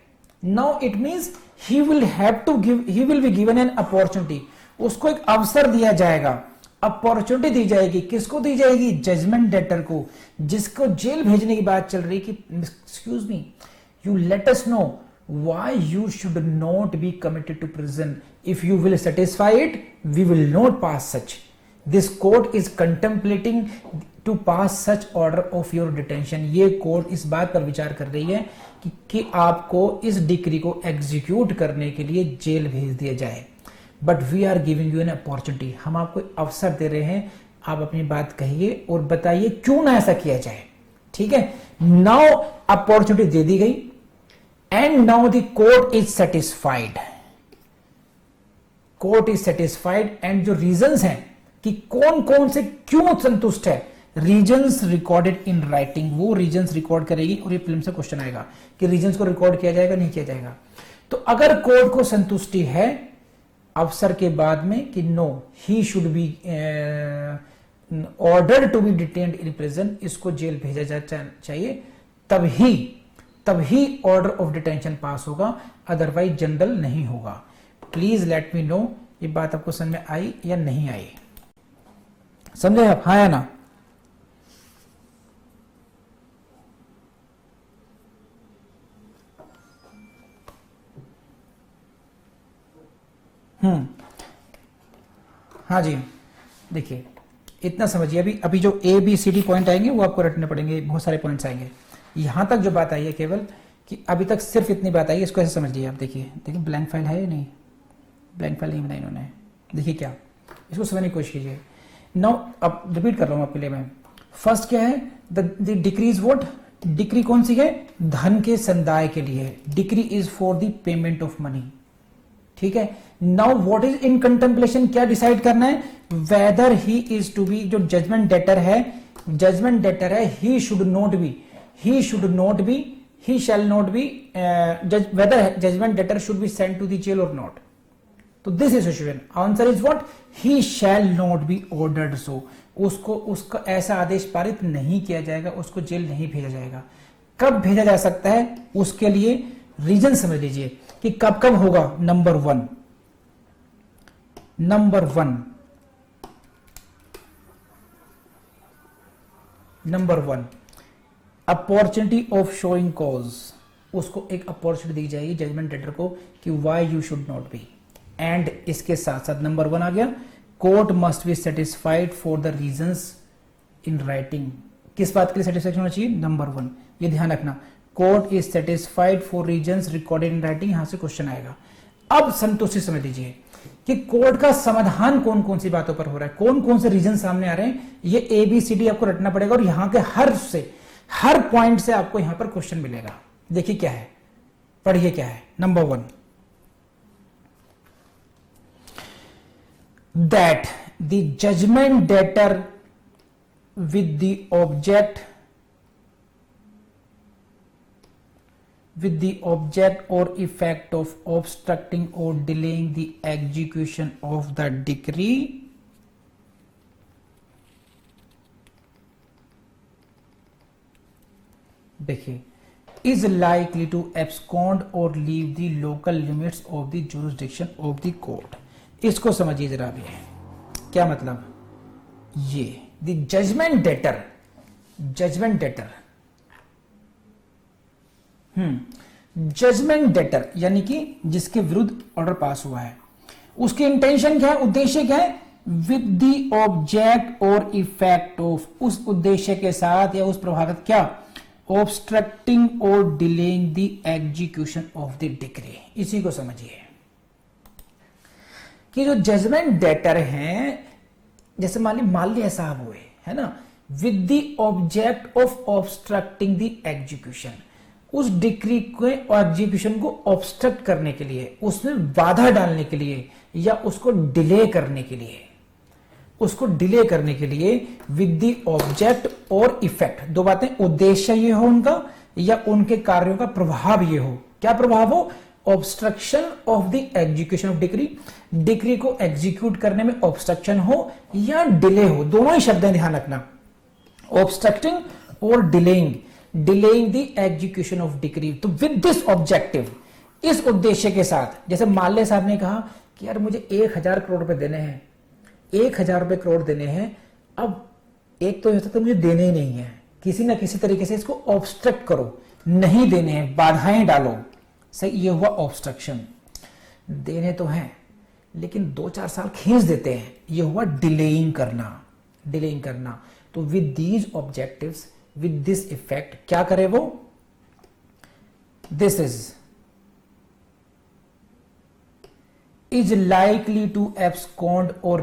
Now it means he will be given an opportunity, उसको एक अवसर दिया जाएगा, अपॉर्चुनिटी दी जाएगी। किसको दी जाएगी? जजमेंट डेटर को, जिसको जेल भेजने की बात चल रही कि excuse me, you let us know why you should not be committed to prison. If you will satisfy it, we will not pass such. This court is contemplating to pass such order of your detention. ये court इस बात पर विचार कर रही है कि आपको इस डिक्री को एग्जीक्यूट करने के लिए जेल भेज दिया जाए। But we are giving you an opportunity, हम आपको अवसर दे रहे हैं, आप अपनी बात कहिए और बताइए क्यों ना ऐसा किया जाए। ठीक है, नाउ अपॉर्चुनिटी दे दी गई and now the court is satisfied, court is satisfied and जो reasons हैं कि कौन कौन से क्यों संतुष्ट है, रीजंस रिकॉर्डेड इन राइटिंग, वो रीजंस रिकॉर्ड करेगी और ये फिल्म से क्वेश्चन आएगा कि रीजंस को रिकॉर्ड किया जाएगा नहीं किया जाएगा। तो अगर कोर्ट को संतुष्टि है अफसर के बाद में कि no he should be order to be detained in prison, इसको जेल भेजा जा चाहिए, तभी ऑर्डर ऑफ डिटेंशन पास होगा, अदरवाइज जनरल नहीं होगा। प्लीज लेट मी नो ये बात आपको समझ में आई या नहीं आई, समझे आप? हाँ या ना? हाँ जी, देखिए इतना समझिए। अभी जो A B C D point आएंगे वो आपको रटने पड़ेंगे, बहुत सारे पॉइंट्स आएंगे। यहां तक जो बात आई है केवल कि अभी तक सिर्फ इतनी बात आई है, इसको ऐसे समझ लीजिए। आप देखिए ब्लैंक फाइल है या नहीं, ब्लैंक फाइल नहीं बनाई इन्होंने। देखिए क्या, इसको समझने की कोशिश कीजिए। नाउ अब रिपीट कर रहा हूं आपके लिए मैं। फर्स्ट क्या है, द डिक्रीज व्हाट, डिक्री कौन सी है, धन के संदाय के लिए। Decree is for the payment of money, ठीक है। Now what is in contemplation, क्या डिसाइड करना है, whether he is to be, जो जजमेंट डेटर है, जजमेंट डेटर है, he should not be, he should not be, he shall not be whether judgment debtor should be sent to the jail or not. तो this is situation, answer is what, he shall not be ordered so, उसको उसका ऐसा आदेश पारित नहीं किया जाएगा, उसको jail नहीं भेजा जाएगा। कब भेजा जा सकता है, उसके लिए रीजन समझ लीजिए कि कब कब होगा। Number one, number one, number one, opportunity of showing cause, उसको एक अपॉर्चुनिटी दी जाएगी जजमेंट डेटर को कि why you should not B. And इसके साथ साथ नंबर वन आ गया, court must be satisfied for the reasons in writing. किस बात के लिए सेटिस्फैक्शन होना चाहिए, नंबर वन, ये ध्यान रखना, court is satisfied for reasons recorded in writing. यहां से क्वेश्चन आएगा। अब संतोषी समझ लीजिए कि कोर्ट का समाधान कौन कौन सी बातों पर हो रहा है, कौन कौन से रीजन सामने आ रहे हैं, ये ABCD आपको रटना पड़ेगा और यहां के हर पॉइंट से आपको यहां पर क्वेश्चन मिलेगा। देखिए क्या है, पढ़िए क्या है। Number one, that the judgment debtor with the object और effect of obstructing or delaying the execution of the decree देखिए is likely to abscond or leave the local limits of the jurisdiction of the court। इसको समझिए जरा भी, क्या मतलब, ये the judgment debtor, judgment debtor, judgment debtor यानी कि जिसके विरुद्ध ऑर्डर पास हुआ है, उसकी इंटेंशन क्या है, उद्देश्य क्या है, विद द ऑब्जेक्ट और इफेक्ट ऑफ, उस उद्देश्य के साथ या उस प्रभावित क्या, ऑब्स्ट्रक्टिंग और delaying the execution of the decree. इसी को समझिए कि जो जजमेंट डेटर हैं, जैसे मान लिया साहब हुए है ना, with the object of obstructing the execution, उस डिक्री के एग्जीक्यूशन को ऑब्स्ट्रक्ट करने के लिए, उसमें बाधा डालने के लिए या उसको डिले करने के लिए, उसको डिले करने के लिए विद द ऑब्जेक्ट और इफेक्ट, दो बातें, उद्देश्य ये हो उनका या उनके कार्यों का प्रभाव ये हो, क्या प्रभाव हो, obstruction of the execution of decree, decree को एग्जीक्यूट करने में ऑब्स्ट्रक्शन हो या डिले हो, दोनों ही शब्द ध्यान रखना, ऑब्स्ट्रक्टिंग और delaying, delaying the execution of decree. तो विद दिस ऑब्जेक्टिव, इस उद्देश्य के साथ, जैसे माल्य साहब ने कहा कि यार मुझे 1000 करोड़ रुपए देने हैं, 1000 रुपए करोड़ देने हैं, अब एक तो होता तो मुझे देने ही नहीं है, किसी ना किसी तरीके से इसको ऑब्स्ट्रक्ट करो, नहीं देने हैं, बाधाएं डालो, सही, ये हुआ ऑब्स्ट्रक्शन। देने तो हैं लेकिन 2-4 साल खींच देते हैं, ये हुआ डिलेइंग करना, डिलेइंग करना। तो with these objectives, with this effect, क्या करे वो, this is likely to abscond or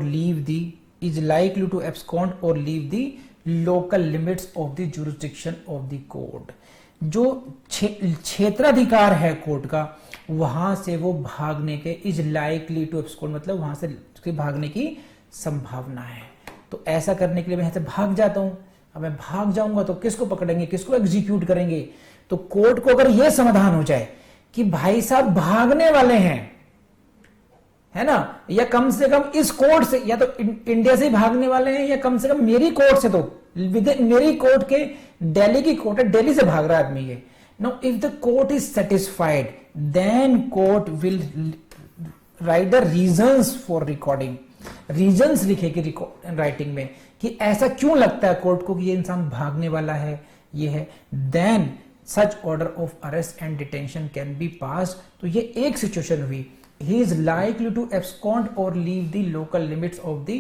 leave the local limits of the jurisdiction of the court। जो क्षेत्राधिकार है कोर्ट का, वहां से वो भागने के, इज लाइकली टू abscond मतलब वहां से भागने की संभावना है। तो ऐसा करने के लिए मैं यहां से भाग जाता हूं, अब मैं भाग जाऊंगा तो किसको पकड़ेंगे, किसको एग्जीक्यूट करेंगे। तो कोर्ट को अगर यह समाधान हो जाए कि भाई साहब भागने वाले हैं, है ना, या कम से कम इस कोर्ट से, या तो इंडिया से भागने वाले हैं, या कम से कम मेरी कोर्ट से, तो मेरी कोर्ट के, दिल्ली की कोर्ट है, दिल्ली से भाग रहा है आदमी ये। Now if the court is satisfied, then court will write the reasons for recording, reasons लिखेगी राइटिंग में कि ऐसा क्यों लगता है कोर्ट को कि ये इंसान भागने वाला है, ये है, then such order of arrest and detention can be pass. तो ये एक सिचुएशन हुई, he is likely to abscond or leave the local limits of the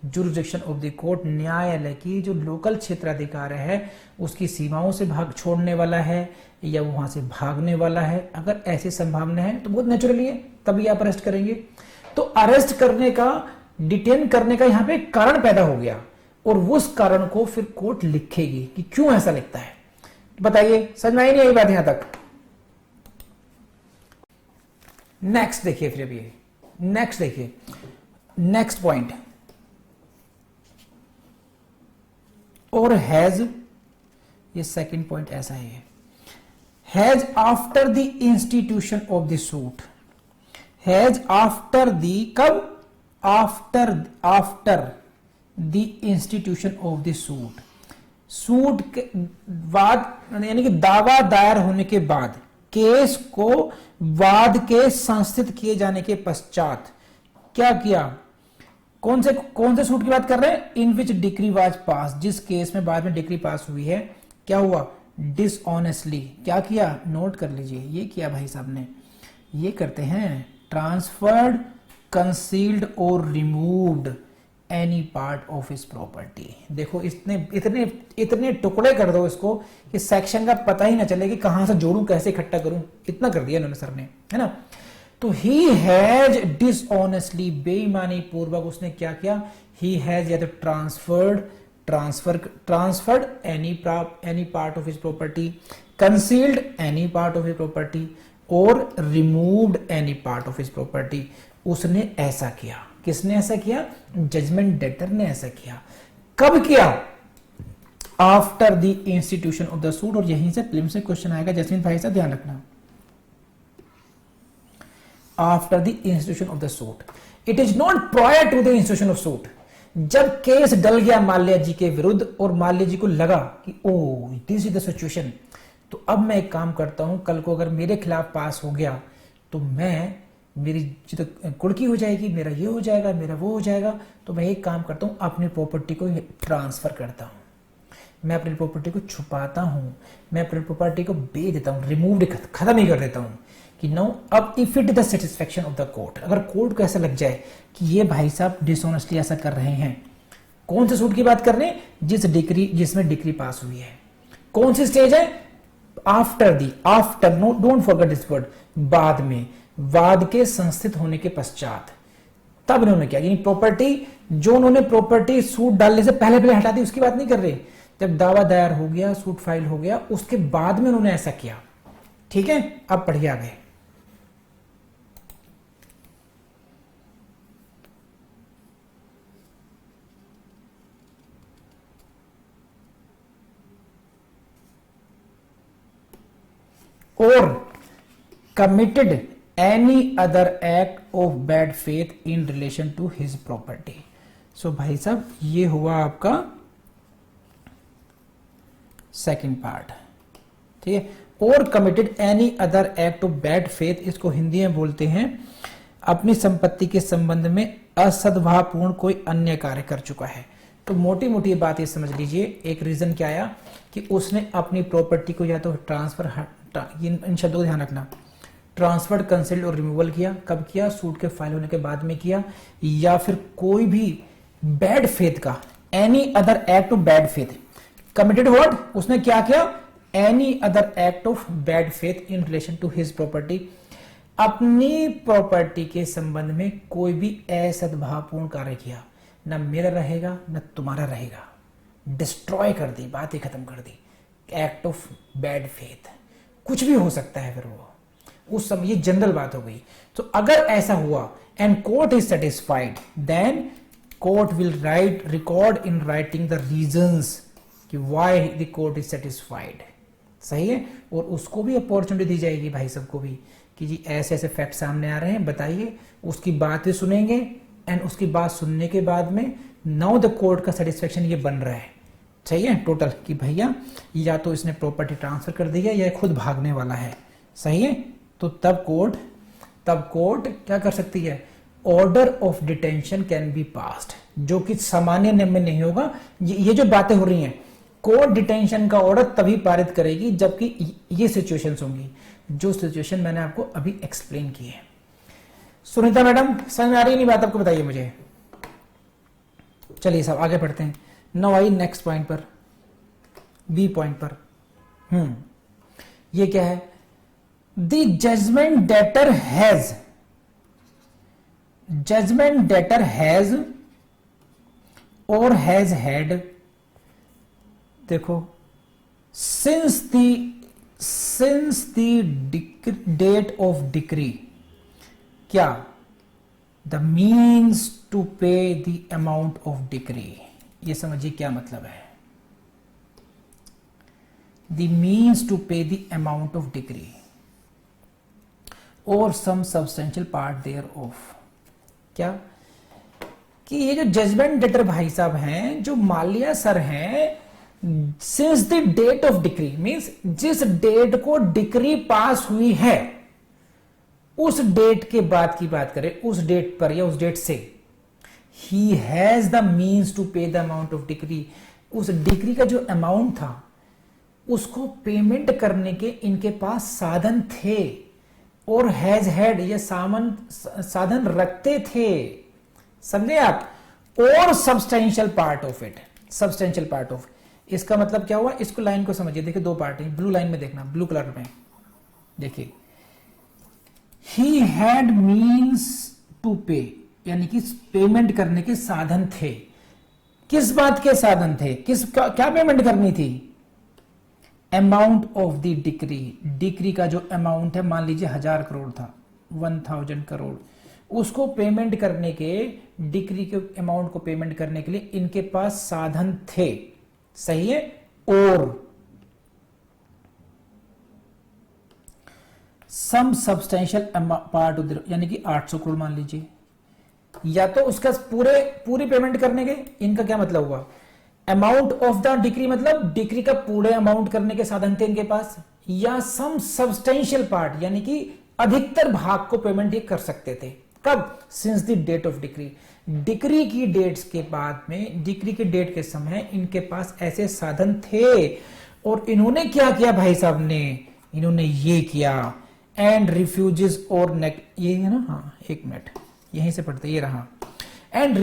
jurisdiction of the court, न्यायालय की जो लोकल क्षेत्राधिकार है उसकी सीमाओं से भाग छोड़ने वाला है या वहां से भागने वाला है। अगर ऐसी संभावना है तो बहुत नेचुरली है, तभी आप अरेस्ट करेंगे। तो अरेस्ट करने का, डिटेन करने का यहां पे कारण पैदा हो गया और उस कारण को फिर कोर्ट लिखेगी कि क्यों ऐसा लिखता है। बताइए, समझ में आई नहीं आई बात यहां तक? नेक्स्ट देखिए, फिर अभी नेक्स्ट देखिए, नेक्स्ट पॉइंट, और हैज, ये सेकंड पॉइंट ऐसा है, has after the institution of the suit, has after the, कब? After the institution of the suit, suit के बाद यानी कि दावा दायर होने के बाद, केस को वाद के संस्थित किए जाने के पश्चात क्या किया? कौन से सूट की बात कर रहे हैं? इन विच डिक्री वाज पास, जिस केस में बाद में डिक्री पास हुई है, क्या हुआ? डिसऑनेस्टली क्या किया? नोट कर लीजिए, ये किया भाई साहब ने, ये करते हैं, ट्रांसफर्ड, कंसील्ड और removed any part of his property. देखो इतने टुकड़े कर दो इसको कि सेक्शन का पता ही ना चले कि कहां से जोड़ूं, कैसे इकट्ठा करूं, इतना कर दिया इन्होंने सर ने, है ना। तो ही हैज डिसऑनेस्टली, बेईमानी पूर्वक उसने क्या किया? ही हैज या तो transferred any part of his property, concealed any part of his property और removed any part of his property. उसने ऐसा किया। किसने ऐसा किया? जजमेंट डेटर ने ऐसा किया। कब किया? After the institution of the suit. और यहीं से प्रीलिम्स से क्वेश्चन आएगा, जैस्मिन भाई साहब ध्यान रखना, after the institution of the suit, it is not prior to the institution of suit. जब केस डल गया माल्या जी के विरुद्ध और माल्या जी को लगा कि ओ दिस इज द सिचुएशन, तो अब मैं एक काम करता हूं, कल को अगर मेरे खिलाफ पास हो गया तो मैं, मेरी तो कुड़की हो जाएगी, मेरा ये हो जाएगा, मेरा वो हो जाएगा, तो मैं एक काम करता हूं, अपनी प्रॉपर्टी को ट्रांसफर करता हूं, मैं अपनी प्रॉपर्टी को छुपाता हूं, मैं अपनी प्रॉपर्टी को बेच देता हूं, रिमूव, खत्म ही कर देता हूं कि नो, अब if it the satisfaction of the court, अगर कोर्ट को ऐसा लग जाए कि ये भाई साहब डिसऑनेस्टली ऐसा कर रहे हैं। कौन से सूट की बात कर रहे हैं? जिसमें डिक्री पास हुई है। कौन सी स्टेज है? After, no don't forget this word, बाद में, वाद के संस्थित होने के पश्चात, तब उन्होंने क्या, यानी प्रॉपर्टी, जो उन्होंने प्रॉपर्टी सूट डालने से पहले हटा दी, उसकी बात नहीं कर रहे। जब दावा दायर हो गया, सूट फाइल हो गया, उसके बाद में उन्होंने ऐसा किया। ठीक है, अब पढ़िए आगे। और committed any other act of bad faith in relation to his property। सो भाई साहब ये हुआ आपका सेकंड पार्ट। ठीक है, और committed any other act of bad faith, इसको हिंदी में बोलते हैं अपनी संपत्ति के संबंध में असद्भावपूर्ण कोई अन्य कार्य कर चुका है। तो मोटी मोटी बात ये समझ लीजिए, एक रीजन क्या आया कि उसने अपनी प्रॉपर्टी को या तो ट्रांसफर, इन शब्दों को ध्यान रखना, ट्रांसफर, कंसील्ड और रिमूवल किया। कब किया? सूट के फाइल होने के बाद में किया। या फिर कोई भी बैड फेथ का, any other act of bad faith, committed what, उसने क्या किया? Any other act of bad faith in relation to his property, अपनी प्रॉपर्टी के संबंध में कोई भी असद्भावपूर्ण कार्य किया, ना मेरा रहेगा ना तुम्हारा रहेगा, डिस्ट्रॉय कर दी, बात ही खत्म कर दी। एक्ट ऑफ बैड फेथ, कुछ भी हो सकता है फिर वो, उस समय ये जनरल बात हो गई। तो अगर ऐसा हुआ and court is satisfied, then court will record in writing the reasons कि why the court is satisfied. सही है, और उसको भी अपॉर्चुनिटी दी जाएगी भाई सबको भी कि जी ऐसे ऐसे फैक्ट सामने आ रहे हैं, बताइए। उसकी बातें सुनेंगे एंड उसकी बात सुनने के बाद में नाउ द कोर्ट का सेटिस्फेक्शन ये बन रहा है, सही है, टोटल, कि भैया या तो इसने प्रॉपर्टी ट्रांसफर कर दी है या खुद भागने वाला है। सही है, तो तब कोर्ट क्या कर सकती है? Order of detention can be passed, जो कि सामान्य नियम में नहीं होगा। ये जो बातें हो रही हैं, कोर्ट डिटेंशन का ऑर्डर तभी पारित करेगी जबकि ये सिचुएशंस होंगी, जो सिचुएशन मैंने आपको अभी एक्सप्लेन की है। सुनीता मैडम समझ में आ रही नहीं बात आपको? बताइए मुझे। चलिए साहब आगे पढ़ते हैं। नाउ आई नेक्स्ट पॉइंट पर, बी पॉइंट पर। ये क्या है? The judgment debtor has, judgment debtor has और हैज हैड, देखो, since the date of decree, क्या? The means to pay the amount of decree. ये समझिए क्या मतलब है, the means to pay the amount of decree और some substantial part thereof. क्या? कि ये जो जजमेंट डेटर भाई साहब हैं, जो माल्या सर हैं, since the date of decree means जिस डेट को डिक्री पास हुई है उस डेट के बाद की बात करें, उस डेट पर या उस डेट से, he has the means to pay the amount of decree. उस डिक्री का जो अमाउंट था उसको पेमेंट करने के इनके पास साधन थे, और हैज हैड ये साधन रखते थे, समझे आप? और substantial part of it, substantial part of, इसका मतलब क्या हुआ? इसको लाइन को समझिए, देखिए दो पार्ट है, ब्लू लाइन में देखना, ब्लू कलर में देखिए, ही हैड मीन्स टू पे, यानी कि पेमेंट करने के साधन थे। किस बात के साधन थे? क्या पेमेंट करनी थी? Amount of the decree, decree का जो अमाउंट है, मान लीजिए 1000 करोड़ था, 1000 करोड़, उसको पेमेंट करने के, डिक्री के अमाउंट को पेमेंट करने के लिए इनके पास साधन थे, सही है? और some substantial part of the, यानी कि 800 करोड़ मान लीजिए, या तो उसका पूरी पेमेंट करने के, इनका क्या मतलब हुआ? अमाउंट ऑफ द डिक्री मतलब डिक्री का पूरे अमाउंट करने के साधन थे इनके पास, या सम सब्सटेंशियल पार्ट यानी कि अधिकतर भाग को पेमेंट ये कर सकते थे। कब? Since the date of decree, decree की डेट्स के बाद में, डिक्री के डेट के समय इनके पास ऐसे साधन थे, और इन्होंने क्या किया भाई साहब ने? इन्होंने ये किया, एंड रिफ्यूजेस और ये है ना, हाँ एक मिनट यहीं से पढ़ते, ये रहा, एंड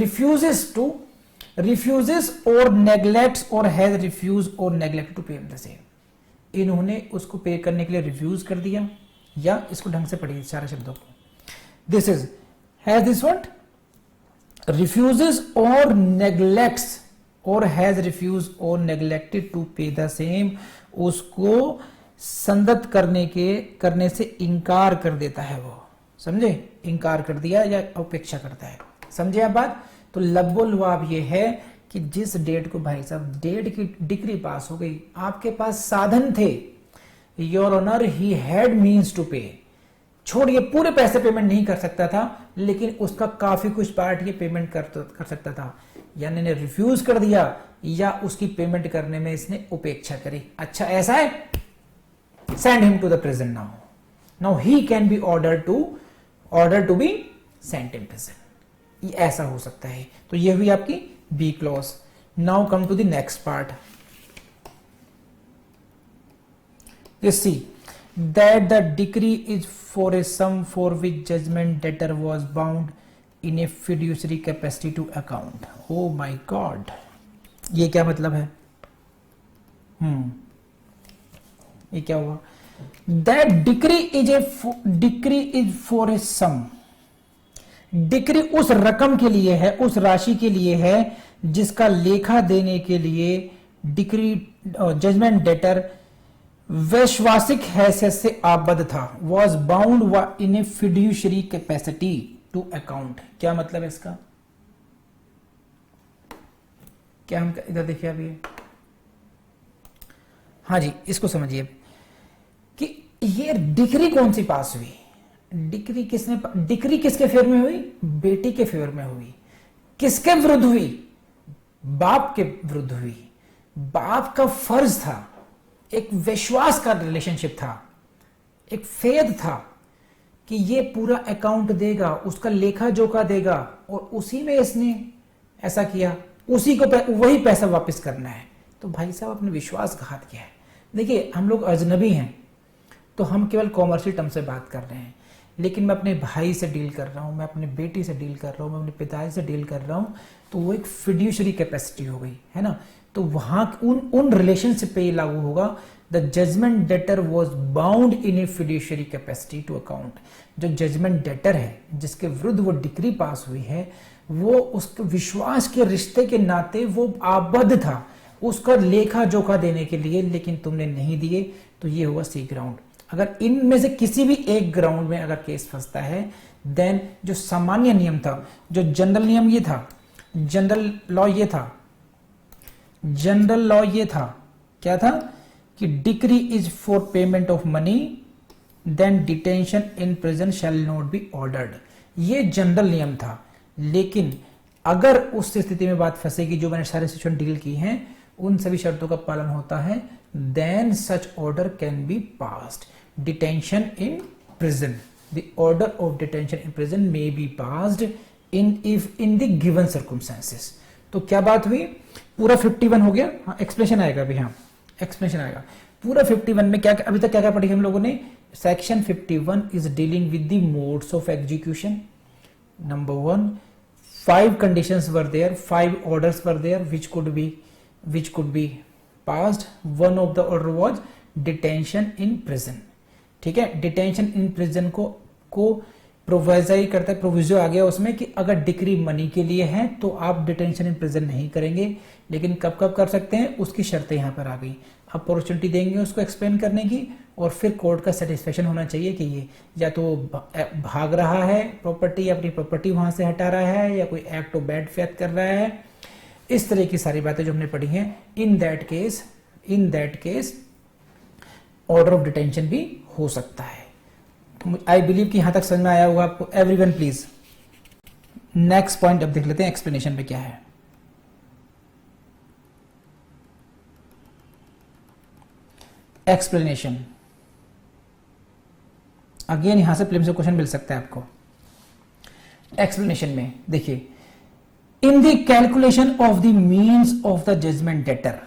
रिफ्यूजेस और नेग्लेक्ट्स और हैज रिफ्यूज और neglect to pay the same. इन्होंने उसको पे करने के लिए रिफ्यूज कर दिया, या इसको ढंग से पढ़िए सारे शब्दों को, this is has this what, refuses और नेग्लेक्ट्स और हैज रिफ्यूज और neglected to pay the same, उसको संदत करने से इंकार कर देता है वो, समझे? इंकार कर दिया या अपेक्षा करता है, समझे आप बात? तो लब्बुल ये है कि जिस डेट को भाई साहब डेट की डिक्री पास हो गई, आपके पास साधन थे, your honour he had means to pay, छोड़िए पूरे पैसे पेमेंट नहीं कर सकता था, लेकिन उसका काफी कुछ पार्ट ये पेमेंट कर सकता था, यानी ने रिफ्यूज कर दिया या उसकी पेमेंट करने में इसने उपेक्षा करी। अच्छा ऐसा है, send him to the prison now, now he can be order to be sent in prison, ये ऐसा हो सकता है। तो ये हुई आपकी B clause. Now come to the next part, C that the decree is for a sum for which judgment debtor was bound in a fiduciary capacity to account. Oh my God, ये क्या मतलब है? ये क्या हुआ? That decree is for a sum. Decree उस रकम के लिए है, उस राशि के लिए है जिसका लेखा देने के लिए डिक्री जजमेंट डेटर वैश्वासिक हैसियत से आबद्ध था, was bound in a fiduciary capacity to account. क्या मतलब है इसका? क्या हम इधर देखिए अभी, हाँ जी इसको समझिए कि ये डिक्री कौन सी पास हुई, डिक्री किसके फेवर में हुई? बेटी के फेवर में हुई। किसके विरुद्ध हुई? बाप के विरुद्ध हुई। बाप का फर्ज था, एक विश्वास का रिलेशनशिप था, एक फेद था कि ये पूरा अकाउंट देगा, उसका लेखा जोखा देगा, और उसी में इसने ऐसा किया, उसी को वही पैसा वापस करना है। तो भाई साहब अपने विश्वासघात किया है। देखिए हम लोग अजनबी हैं तो हम केवल कॉमर्शियल टर्म से बात कर रहे हैं, लेकिन मैं अपने भाई से डील कर रहा हूं, मैं अपने बेटी से डील कर रहा हूं, मैं अपने पिताजी से डील कर रहा हूं, तो वो एक फिड्यूशरी कैपेसिटी हो गई, है ना। तो वहां उन रिलेशनशिप पे ये लागू होगा। The judgment debtor was bound in a fiduciary capacity to account. जो जजमेंट डेटर है, जिसके विरुद्ध वो डिक्री पास हुई है, वो उसके विश्वास के रिश्ते के नाते वो आबद्ध था उसका लेखा जोखा देने के लिए, लेकिन तुमने नहीं दिए, तो ये हुआ सी ग्राउंड। अगर इनमें से किसी भी एक ग्राउंड में अगर केस फंसता है, देन जो सामान्य नियम था, जो जनरल नियम ये था, जनरल लॉ ये था, जनरल लॉ ये था, क्या था कि decree is for payment of money, then detention in prison shall not be ordered. ये जनरल नियम था। लेकिन अगर उस स्थिति में बात फंसेगी, जो मैंने सारे सिचुएशन डील की हैं, उन सभी शर्तों का पालन होता है, then such order can be passed. Detention in prison, the order of detention in prison may be passed in the given circumstances. तो क्या बात हुई, पूरा 51 हो गया। हाँ, एक्सप्लेनेशन आएगा अभी, हाँ एक्सप्लेनेशन आएगा। पूरा 51 में क्या अभी तक क्या क्या पढ़ी हम लोगों ने। Section 51 is dealing with the modes of execution. Number 1, 5 conditions were there, 5 orders were there which could be passed. One of the order was detention in prison. ठीक है, डिटेंशन इन प्रिजन को प्रोवाइजरी करता है, प्रोविजो आ गया उसमें कि अगर decree money के लिए है तो आप डिटेंशन इन प्रिजन नहीं करेंगे, लेकिन कब कब कर सकते हैं, उसकी शर्तें यहां पर आ गई। अपॉर्चुनिटी देंगे उसको एक्सप्लेन करने की, और फिर कोर्ट का सेटिस्फेक्शन होना चाहिए कि ये या तो भाग रहा है प्रॉपर्टी, अपनी प्रॉपर्टी वहां से हटा रहा है, या कोई एक्ट ऑफ बैड फेथ कर रहा है। इस तरह की सारी बातें जो हमने पढ़ी हैं, इन that case order of detention भी हो सकता है। आई बिलीव कि यहां तक समझ में आया होगा आपको। एवरीवन प्लीज नेक्स्ट पॉइंट अब देख लेते हैं, एक्सप्लेनेशन पे क्या है। एक्सप्लेनेशन अगेन यहां से प्रीलिम्स से क्वेश्चन मिल सकता है आपको। एक्सप्लेनेशन में देखिए, in the calculation of the means of the judgment debtor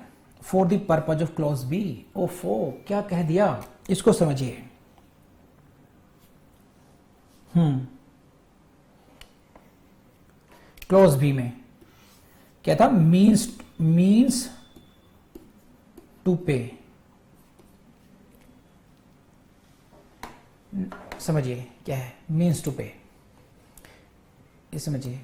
for the purpose of clause B. ओफो, क्या कह दिया, इसको समझिए। क्लॉज बी में क्या था, मीन्स टू पे। समझिए क्या है मीन्स टू पे, ये समझिए।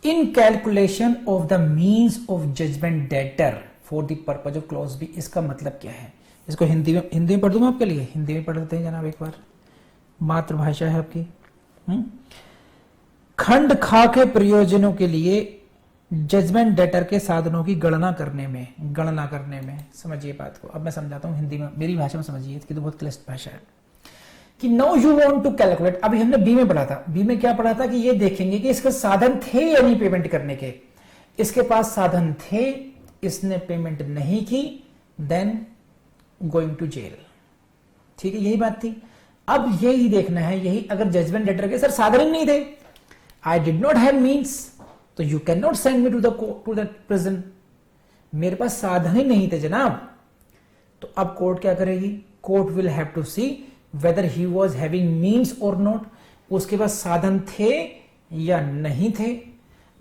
In calculation of the means of judgment debtor for the purpose of clause B, इसका मतलब क्या है। इसको हिंदी में पढ़ दूंगा आपके लिए, हिंदी में पढ़ लेते हैं जनाब, एक बार मातृभाषा है आपकी। खंड खा के प्रयोजनों के लिए जजमेंट डेटर के साधनों की गणना करने में समझिए बात को। अब मैं समझाता हूं हिंदी में, मेरी भाषा में समझिए, कि तो बहुत क्लिष्ट भाषा है। कि now you want to calculate, अभी हमने बी में पढ़ा था, बी में क्या पढ़ा था कि ये देखेंगे कि इसके साधन थे या नहीं पेमेंट करने के। इसके पास साधन थे, इसने पेमेंट नहीं की, देन गोइंग टू जेल। ठीक है, यही बात थी। अब यही देखना है, यही अगर जजमेंट डेटर के सर साधन ही नहीं थे, I did not have means, तो you can not send me to the prison. मेरे पास साधन ही नहीं थे जनाब, तो अब कोर्ट क्या करेगी, court will have to see whether he was having means और नॉट, उसके पास साधन थे या नहीं थे।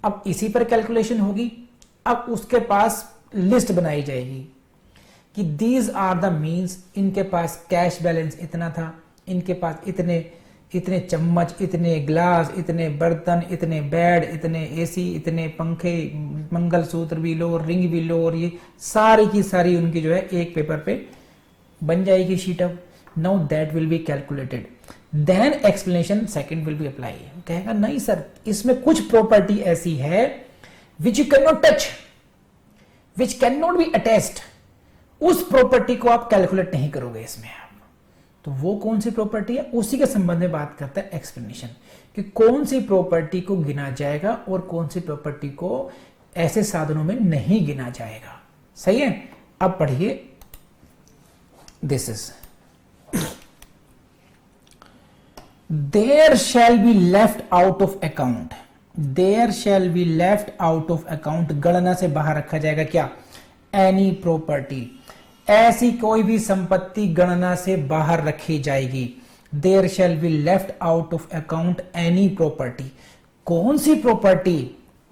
अब इसी पर कैलकुलेशन होगी। अब उसके पास लिस्ट बनाई जाएगी कि दीज आर द मीन्स, इनके पास कैश बैलेंस इतना था, इनके पास इतने चम्मच, इतने ग्लास, इतने बर्तन, इतने बेड, इतने एसी, इतने पंखे, मंगलसूत्र भी लो, रिंग भी लो, और ये सारी की सारी उनकी जो है एक पेपर पे बन जाएगी शीट। अब now that will be calculated, then explanation second will be apply. कहेगा नहीं सर, इसमें कुछ प्रॉपर्टी ऐसी है which you can not touch, which can not be attached, उस प्रॉपर्टी को आप कैलकुलेट नहीं करोगे इसमें। तो वो कौन सी प्रॉपर्टी है, उसी के संबंध में बात करता है एक्सप्लेनेशन, कि कौन सी प्रॉपर्टी को गिना जाएगा और कौन सी प्रॉपर्टी को ऐसे साधनों में नहीं गिना जाएगा। सही है, अब पढ़िए। This is there shall be left out of account, there shall be left out of account, गणना से बाहर रखा जाएगा क्या, एनी प्रॉपर्टी, ऐसी कोई भी संपत्ति गणना से बाहर रखी जाएगी there shall be left out of account any property. कौन सी प्रॉपर्टी?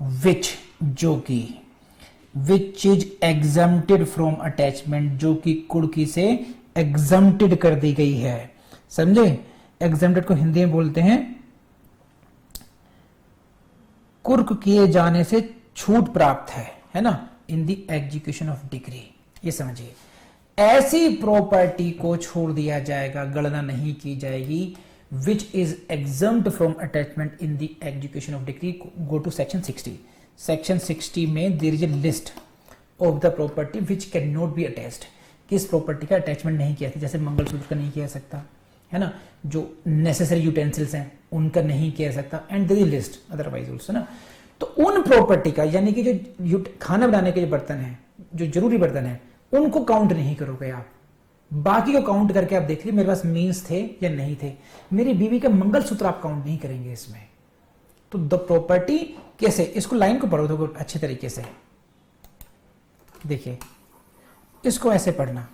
विच, जो कि, which is exempted from attachment, जो कि कुड़की से एग्जम्प्टेड कर दी गई है। समझे? एग्जम्प्टेड को हिंदी में बोलते हैं कुर्क किए जाने से छूट प्राप्त है ना, इन द एग्जीक्यूशन ऑफ डिग्री। ये समझिए, ऐसी प्रॉपर्टी को छोड़ दिया जाएगा, गणना नहीं की जाएगी, which is exempt from attachment in the execution of degree. Go to section 60। Section 60 में there is a list of the property which can not be attached. किस प्रॉपर्टी का अटैचमेंट नहीं किया था, जैसे मंगलसूत्र का नहीं किया सकता है ना, जो नेसेसरी यूटेंसिल्स हैं उनका नहीं किया सकता, and there is list otherwise also ना। तो उन प्रॉपर्टी का, यानी कि जो खाना बनाने के जो बर्तन हैं, जो जरूरी बर्तन हैं, उनको काउंट नहीं करोगे आप, बाकी को काउंट करके आप देख लीजिए मेरे पास मीन्स थे या नहीं थे। मेरी बीवी का मंगलसूत्र आप काउंट नहीं करेंगे इसमें। तो द प्रॉपर्टी कैसे, इसको लाइन को पढ़ो तो अच्छे तरीके से देखिए, इसको ऐसे पढ़ना,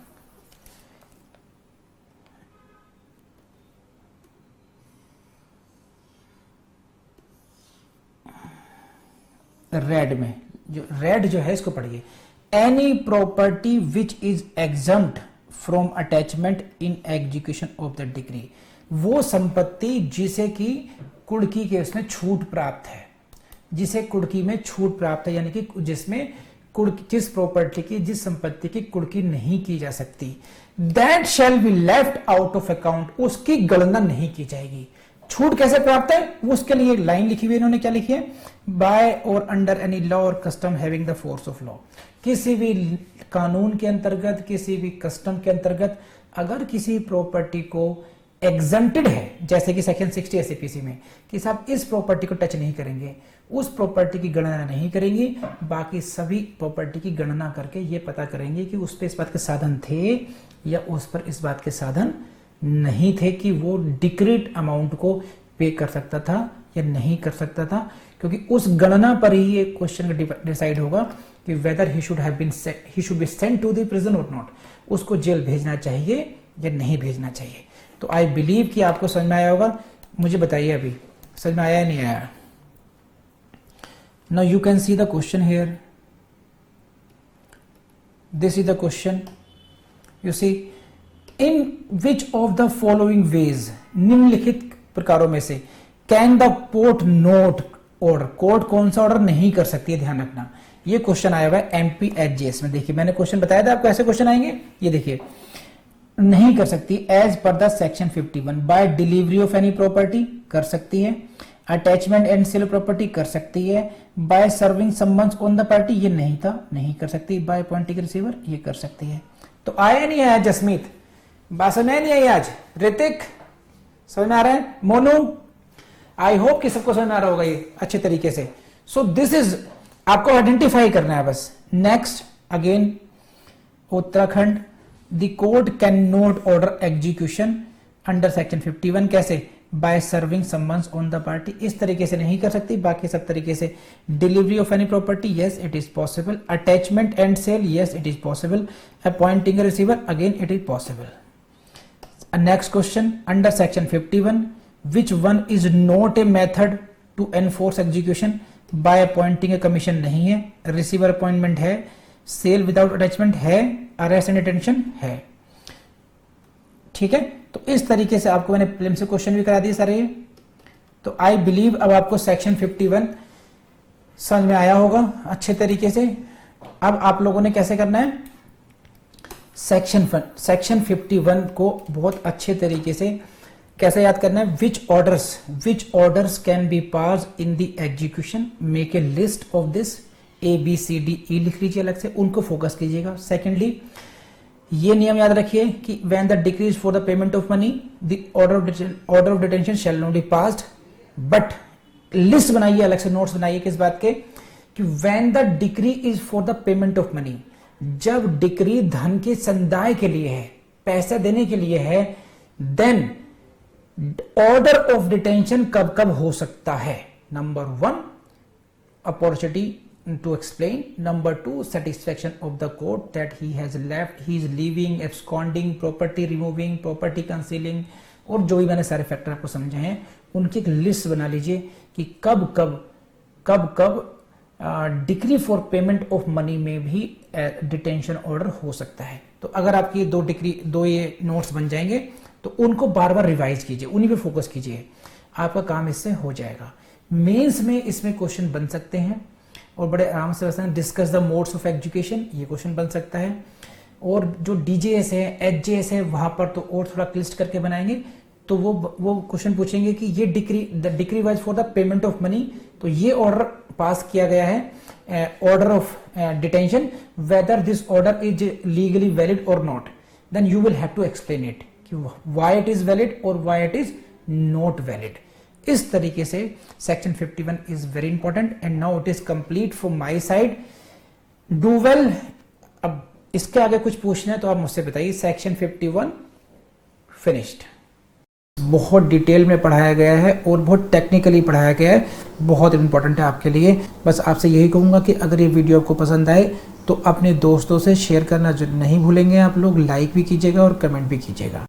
रेड में, जो रेड जो है इसको पढ़िए। Any property which is exempt from attachment in execution of the degree, वो संपत्ति जिसे कि कुड़की के उसमें छूट प्राप्त है, जिसे कुड़की में छूट प्राप्त है, यानी कि जिसमें जिस प्रॉपर्टी की, जिस संपत्ति की कुड़की नहीं की जा सकती, that shall be left out of account, उसकी गणना नहीं की जाएगी। छूट कैसे प्राप्त है, उसके लिए लाइन लिखी हुई, इन्होंने क्या लिखी है, बाय और अंडर एनी लॉ और custom having the force of law. किसी भी कानून के अंतर्गत, किसी भी कस्टम के अंतर्गत, अगर किसी प्रॉपर्टी को एग्जम्प्टेड है, जैसे कि सेक्शन 60 एससीपीसी में, कि साहब इस प्रॉपर्टी को टच नहीं करेंगे, उस प्रॉपर्टी की गणना नहीं करेंगे, बाकी सभी प्रॉपर्टी की गणना करके ये पता करेंगे कि उस पर इस बात के साधन थे या उस पर इस बात के साधन नहीं थे, कि वो डिक्रीड अमाउंट को पे कर सकता था या नहीं कर सकता था, क्योंकि उस गणना पर ही ये क्वेश्चन डिसाइड होगा कि whether he should be sent to the prison और नॉट, उसको जेल भेजना चाहिए या नहीं भेजना चाहिए। तो आई बिलीव कि आपको समझ में आया होगा। मुझे बताइए अभी समझ में आया या नहीं आया। Now you can see the question here, this is the question, you see, in which of the following ways, निम्नलिखित प्रकारों में से, can the court not order, court कौन सा ऑर्डर नहीं कर सकती है, ध्यान रखना। ये क्वेश्चन आया हुआ है एमपीएचजीएस में। देखिए मैंने क्वेश्चन बताया था आपको, ऐसे क्वेश्चन आएंगे। ये देखिए, नहीं कर सकती as per the section 51, by delivery of any property कर सकती है, अटैचमेंट एंड सेल प्रॉपर्टी कर सकती है, by serving someone's on the party ये नहीं था, नहीं कर सकती, बाय अपॉइंटिंग रिसीवर ये कर सकती है। तो आया नहीं आया जसमीत, बात समझ नहीं आई आज, ऋतिक समझ में आ रहा है, मोनू, आई होप कि सबको समझ में आ रहा होगा ये अच्छे तरीके से। सो दिस इज, आपको आइडेंटिफाई करना है बस। Next again Uttarakhand, the court can not order execution under section 51, कैसे, by serving someone's on the party, इस तरीके से नहीं कर सकती, बाकी सब तरीके से। Delivery of any property, yes it is possible, attachment and sale, yes it is possible, appointing a receiver, again it is possible. Next question, under section 51 which one is not a method to enforce execution, by appointing a commission नहीं है, receiver appointment है, sale without attachment है, arrest and detention है। ठीक है, तो इस तरीके से आपको मैंने प्रीलिम्स से क्वेश्चन भी करा दिए सारे। तो आई बिलीव अब आपको सेक्शन 51 समझ में आया होगा अच्छे तरीके से। अब आप लोगों ने कैसे करना है, सेक्शन 51 को बहुत अच्छे तरीके से कैसे याद करना है, which orders can be pass in the execution, make a list of this, ABCDE लिख लीजिए अलग से, उनको फोकस कीजिएगा। सेकेंडली ये नियम याद रखिए कि when the decrease for the payment of money the order of detention shell not be passed, but list बनाइए अलग से, नोट्स बनाइए किस बात के, कि when the decree is for the payment of money, जब डिक्री धन के संदाय के लिए है, पैसा देने के लिए है, देन ऑर्डर ऑफ डिटेंशन कब कब हो सकता है। Number 1 opportunity to explain, number 2 satisfaction of the court that he has left, he is leaving, absconding, property removing, property concealing, और जो भी मैंने सारे फैक्टर आपको समझे हैं उनकी एक लिस्ट बना लीजिए कि कब कब decree for payment of money में भी डिटेंशन ऑर्डर हो सकता है। तो अगर आपकी दो ये नोट्स बन जाएंगे तो उनको बार बार रिवाइज कीजिए, उन्हीं पे फोकस कीजिए, आपका काम इससे हो जाएगा। मेंस में इसमें क्वेश्चन बन सकते हैं और बड़े आराम से बन discuss the modes of education, ये क्वेश्चन बन सकता है। और जो डीजेएस है, एचजेएस है, वहां पर तो और थोड़ा क्लिस्ट करके बनाएंगे, तो वो क्वेश्चन पूछेंगे कि ये decree wise for the payment of money, तो ये ऑर्डर पास किया गया है, order of detention, whether this order is legally valid और not, then you will have to explain it कि व्हाई इट इज वैलिड और why it is not valid. इस तरीके से section 51 is very important and now it is complete from my side. Do well. अब इसके आगे कुछ पूछना है तो आप मुझसे बताइए। Section 51 finished. बहुत डिटेल में पढ़ाया गया है और बहुत टेक्निकली पढ़ाया गया है, बहुत इंपॉर्टेंट है आपके लिए। बस आपसे यही कहूँगा कि अगर ये वीडियो आपको पसंद आए तो अपने दोस्तों से शेयर करना जो नहीं भूलेंगे आप लोग, लाइक भी कीजिएगा और कमेंट भी कीजिएगा।